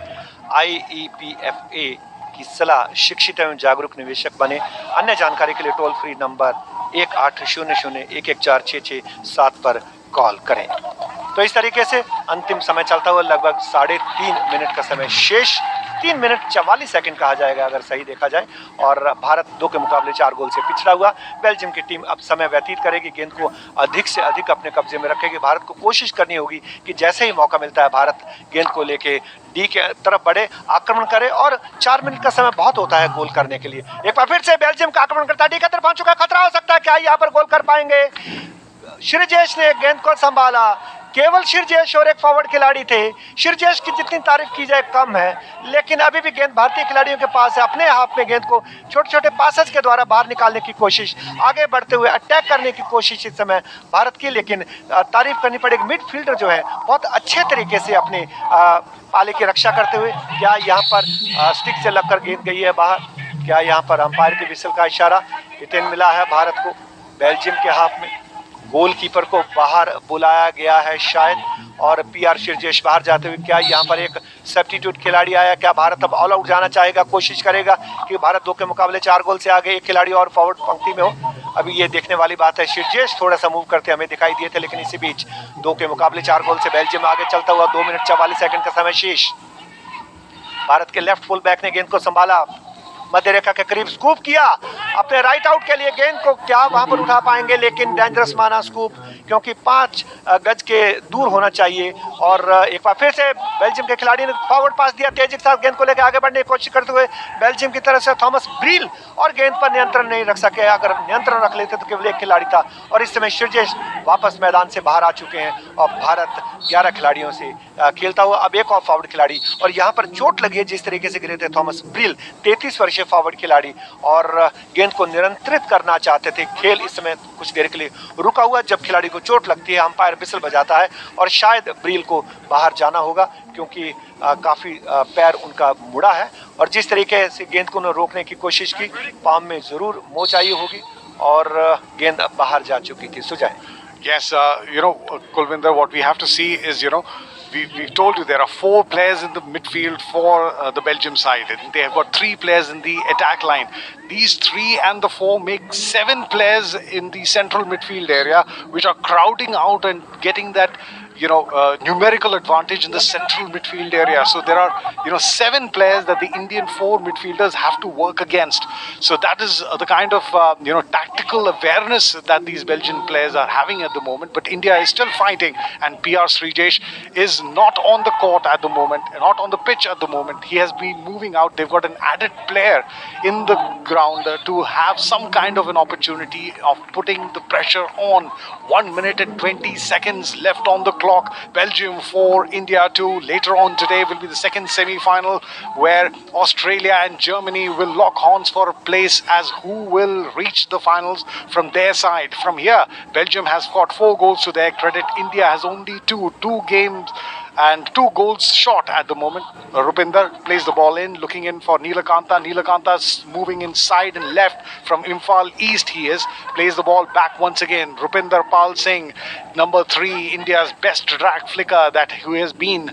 IEPFA की सलाह, शिक्षित एवं जागरूक निवेशक बने। अन्य जानकारी के लिए टोल फ्री नंबर 1800-114667 पर कॉल करें। तो इस तरीके से अंतिम समय चलता हुआ लगभग 3.5 मिनट का समय शेष, 3 मिनट 44 सेकंड कहा जाएगा अगर सही देखा जाए, और भारत 2 के मुकाबले 4 गोल से पिछड़ा हुआ। बेल्जियम की टीम अब समय व्यतीत करेगी, गेंद को अधिक से अधिक अपने कब्जे में रखेगी। भारत को कोशिश करनी होगी कि जैसे ही मौका मिलता है भारत गेंद को लेके डी के तरफ बढ़े, आक्रमण करे, और 4 मिनट का समय बहुत होता है गोल करने के लिए। एक बार फिर से बेल्जियम का आक्रमण करता है, डी की तरफ पहुंच चुका है, खतरा हो सकता है, क्या यहाँ पर गोल कर पाएंगे? श्रीजेश ने गेंद को संभाला, केवल श्रीजेश और एक फॉरवर्ड खिलाड़ी थे। श्रीजेश की जितनी तारीफ की जाए कम है, लेकिन अभी भी गेंद भारतीय खिलाड़ियों के पास है। अपने हाथ में गेंद को छोटे छोटे पासेस के द्वारा बाहर निकालने की कोशिश, आगे बढ़ते हुए अटैक करने की कोशिश इस समय भारत की, लेकिन तारीफ करनी पड़ेगी मिडफील्डर जो है बहुत अच्छे तरीके से अपने पाले की रक्षा करते हुए। क्या यहाँ पर स्टिक से लगकर गेंद गई है बाहर? क्या यहाँ पर अंपायर के विसल का इशारा? रिटेन मिला है भारत को, बेल्जियम के हाथ में। गोलकीपर को बाहर बुलाया गया है शायद, और PR श्रीजेश बाहर जाते हुए। क्या यहाँ पर एक सब्स्टिट्यूट खिलाड़ी आया? क्या भारत अब ऑल आउट जाना चाहेगा, कोशिश करेगा कि भारत 2 के मुकाबले 4 गोल से आगे, एक खिलाड़ी और फॉरवर्ड पंक्ति में हो? अभी ये देखने वाली बात है। श्रीजेश थोड़ा सा मूव करते हमें दिखाई दिए थे, लेकिन इसी बीच 2 के मुकाबले 4 गोल से बेल्जियम आगे चलता हुआ। 2 मिनट 44 सेकंड का समय शेष। भारत के लेफ्ट फुल बैक ने गेंद को संभाला, मध्य रेखा के करीब स्कूप किया अपने राइट आउट के लिए, गेंद को क्या वहां पर उठा पाएंगे, लेकिन डेंजरस माना स्कूप, क्योंकि 5 गज के दूर होना चाहिए। और एक बार फिर से बेल्जियम के खिलाड़ी ने फॉरवर्ड पास दिया, तेजी के साथ गेंद को लेकर आगे बढ़ने की कोशिश करते हुए बेल्जियम की तरफ से थॉमस ब्रील, और गेंद पर नियंत्रण नहीं रख सके। अगर नियंत्रण रख लेते तो केवल एक खिलाड़ी था, और इस समय श्रीजेश वापस मैदान से बाहर आ चुके हैं और भारत 11 खिलाड़ियों से खेलता हुआ अब एक और फॉरवर्ड खिलाड़ी। और यहाँ पर चोट लगी है, जिस तरीके से गिरे थे थॉमस ब्रील, 33 वर्षीय फॉरवर्ड खिलाड़ी, और गेंद को नियंत्रित करना चाहते थे। खेल इस समय कुछ देर के लिए रुका हुआ। जब खिलाड़ी को चोट लगती है अंपायर बिसल बजाता है, और शायद ब्रील को बाहर जाना होगा, क्योंकि काफ़ी पैर उनका मुड़ा है, और जिस तरीके से गेंद को उन्होंने रोकने की कोशिश की, पाम में ज़रूर मोच आई होगी और गेंद बाहर जा चुकी थी। Sujay. Yes, Kulvinder, what we have to see is, we've told you there are 4 players in the midfield for the Belgium side. They have got 3 players in the attack line. These 3 and the 4 make 7 players in the central midfield area, which are crowding out and getting that numerical advantage in the central midfield area. So there are 7 players that the Indian 4 midfielders have to work against. So that is the kind of tactical awareness that these Belgian players are having at the moment. But India is still fighting, and PR Srijesh is not on the court at the moment, not on the pitch at the moment. He has been moving out. They've got an added player in the ground to have some kind of an opportunity of putting the pressure on. 1 minute and 20 seconds left on the clock. Belgium 4, India 2. Later on today will be the second semi-final, where Australia and Germany will lock horns for a place as who will reach the finals from their side. From here, Belgium has got 4 goals to their credit. India has only 2 games and 2 goals short at the moment. Rupinder plays the ball in, looking in for Neelakanta. Neelakanta's moving inside and left from Imphal East. He plays the ball back once again. Rupinder Pal Singh, number 3, India's best drag flicker that who has been.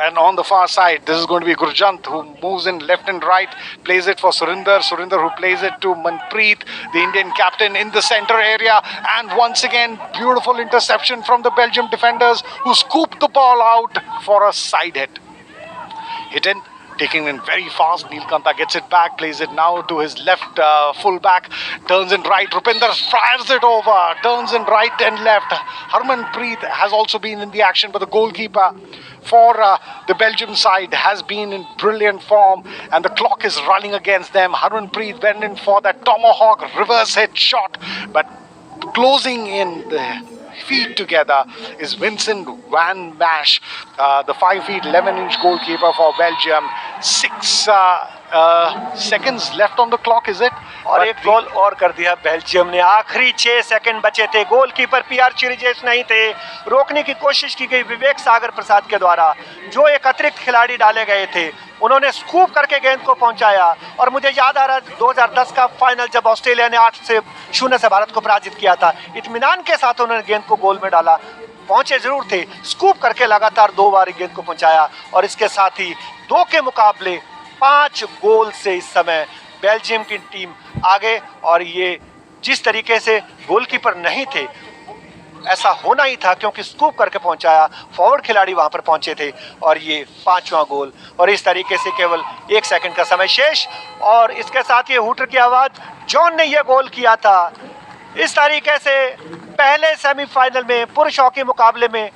And on the far side, this is going to be Gurjant, who moves in left and right, plays it for Surinder. Surinder, who plays it to Manpreet, the Indian captain, in the center area. And once again, beautiful interception from the Belgium defenders, who scooped the ball out for a side hit. Hit in, taking in very fast. Neelakanta gets it back, plays it now to his left full back, turns in right. Rupinder fires it over, turns in right and left. Harmanpreet has also been in the action, but the goalkeeper for the Belgium side has been in brilliant form, and the clock is running against them. Harmanpreet went in for that tomahawk reverse hit shot, but closing in the feet together is Vincent Van Mash, the 5 feet 11-inch goalkeeper for Belgium. 6 seconds left on the clock, is it? और एक गोल और कर दिया Belgium ने। आखिरी 6 second बचे थे। Goalkeeper PR Sreejesh नहीं थे। रोकने की कोशिश की गई विवेक सागर प्रसाद के द्वारा। जो एक अतिरिक्त खिलाड़ी डाले गए थे, उन्होंने स्कूप करके गेंद को पहुंचाया। और मुझे याद आ रहा है 2010 का फाइनल, जब ऑस्ट्रेलिया ने 8-0 से भारत को पराजित किया था। इत्मीनान के साथ उन्होंने गेंद को गोल में डाला। पहुंचे जरूर थे, स्कूप करके लगातार 2 बार गेंद को पहुंचाया। और इसके साथ ही 2 के मुकाबले 5 गोल से इस समय बेल्जियम की टीम आगे। और ये जिस तरीके से गोलकीपर नहीं थे, ऐसा होना ही था, क्योंकि स्कूप करके पहुंचाया। फॉरवर्ड खिलाड़ी वहां पर पहुंचे थे, और ये 5वां गोल। और इस तरीके से केवल 1 सेकंड का समय शेष, और इसके साथ ये हूटर की आवाज। जॉन ने ये गोल किया था। इस तरीके से पहले सेमीफाइनल में पुरुष हॉकी मुकाबले में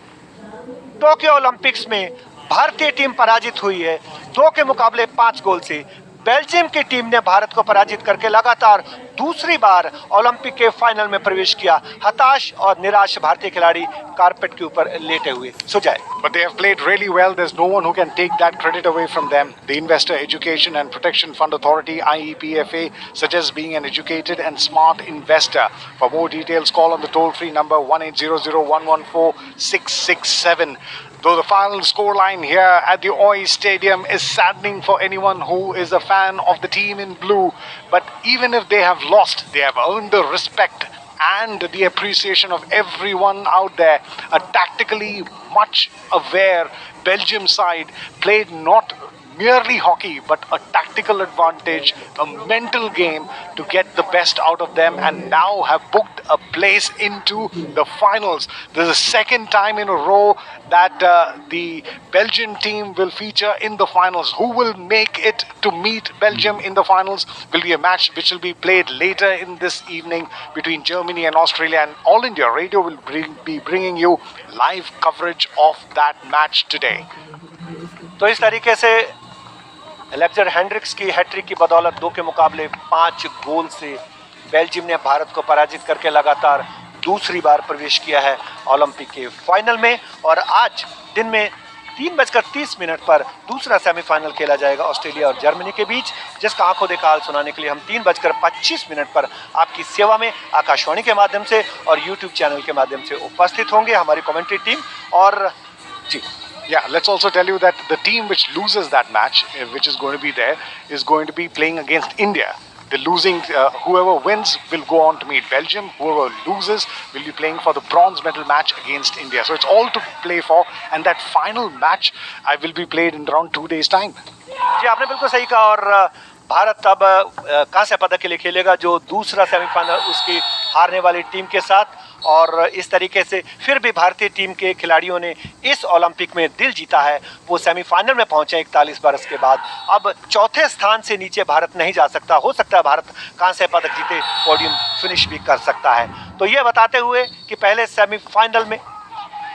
टोक्यो ओलंपिक्स में भारतीय टीम पराजित हुई है 2 के मुकाबले 5 गोल से। बेल्जियम की टीम ने भारत को पराजित करके लगातार दूसरी बार ओलंपिक के फाइनल में प्रवेश किया। हताश और निराश भारतीय खिलाड़ी कारपेट के ऊपर लेटे हुए। Sujay. But they have played really well. There's no one who can take that credit away from them. The Investor Education and Protection Fund Authority, IEPFA, suggests being an educated and smart investor. For more details, call on the toll-free number 1-800-114-667. Though the final scoreline here at the OI Stadium is saddening for anyone who is a fan of the team in blue, but even if they have lost, they have earned the respect and the appreciation of everyone out there. A tactically much aware Belgium side played not merely hockey, but a tactical advantage, a mental game to get the best out of them, and now have booked a place into the finals. This is the second time in a row that the Belgian team will feature in the finals. Who will make it to meet Belgium in the finals will be a match which will be played later in this evening between Germany and Australia, and All India Radio will be bringing you live coverage of that match today. तो इस तरीके से Alexander Hendricks की hat trick की बदौलत 2 के मुकाबले 5 गोल से बेल्जियम ने भारत को पराजित करके लगातार दूसरी बार प्रवेश किया है ओलंपिक के फाइनल में। और आज दिन में 3:30 पर दूसरा सेमीफाइनल खेला जाएगा ऑस्ट्रेलिया और जर्मनी के बीच, जिसका आंखों देखा हाल सुनाने के लिए हम 3:25 पर आपकी सेवा में आकाशवाणी के माध्यम से और यूट्यूब चैनल के माध्यम से उपस्थित होंगे, हमारी कमेंट्री टीम। और जी, yeah, let's also tell you that the team which loses that match, which is going to be there, is going to be playing against India. The losing, whoever wins will go on to meet Belgium. Whoever loses will be playing for the bronze medal match against India. So it's all to play for, and that final match will be played in around 2 days' time. जी, आपने बिल्कुल सही कहा। और भारत अब कांस्य पदक के लिए खेलेगा, जो दूसरा सेमीफाइनल उसकी हारने वाली टीम के साथ। और इस तरीके से फिर भी भारतीय टीम के खिलाड़ियों ने इस ओलंपिक में दिल जीता है। वो सेमीफाइनल में पहुंचे 41 बरस के बाद। अब चौथे स्थान से नीचे भारत नहीं जा सकता। हो सकता है भारत कांस्य पदक जीते, पोडियम फिनिश भी कर सकता है। तो ये बताते हुए कि पहले सेमीफाइनल में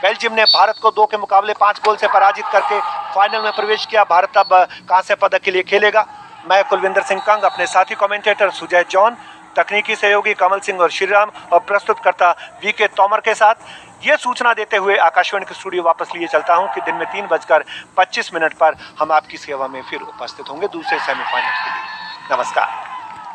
बेल्जियम ने भारत को 2 के मुकाबले 5 गोल से पराजित करके फाइनल में प्रवेश किया। भारत अब कांस्य पदक के लिए खेलेगा। मैं कुलविंदर सिंह कंग, अपने साथी कमेंटेटर सुजय जॉन, तकनीकी सहयोगी कमल सिंह और श्रीराम और प्रस्तुतकर्ता वीके तोमर के साथ ये सूचना देते हुए आकाशवाणी के स्टूडियो वापस लिए चलता हूं कि दिन में 3:25 पर हम आपकी सेवा में फिर उपस्थित होंगे दूसरे सेमीफाइनल के लिए। नमस्कार।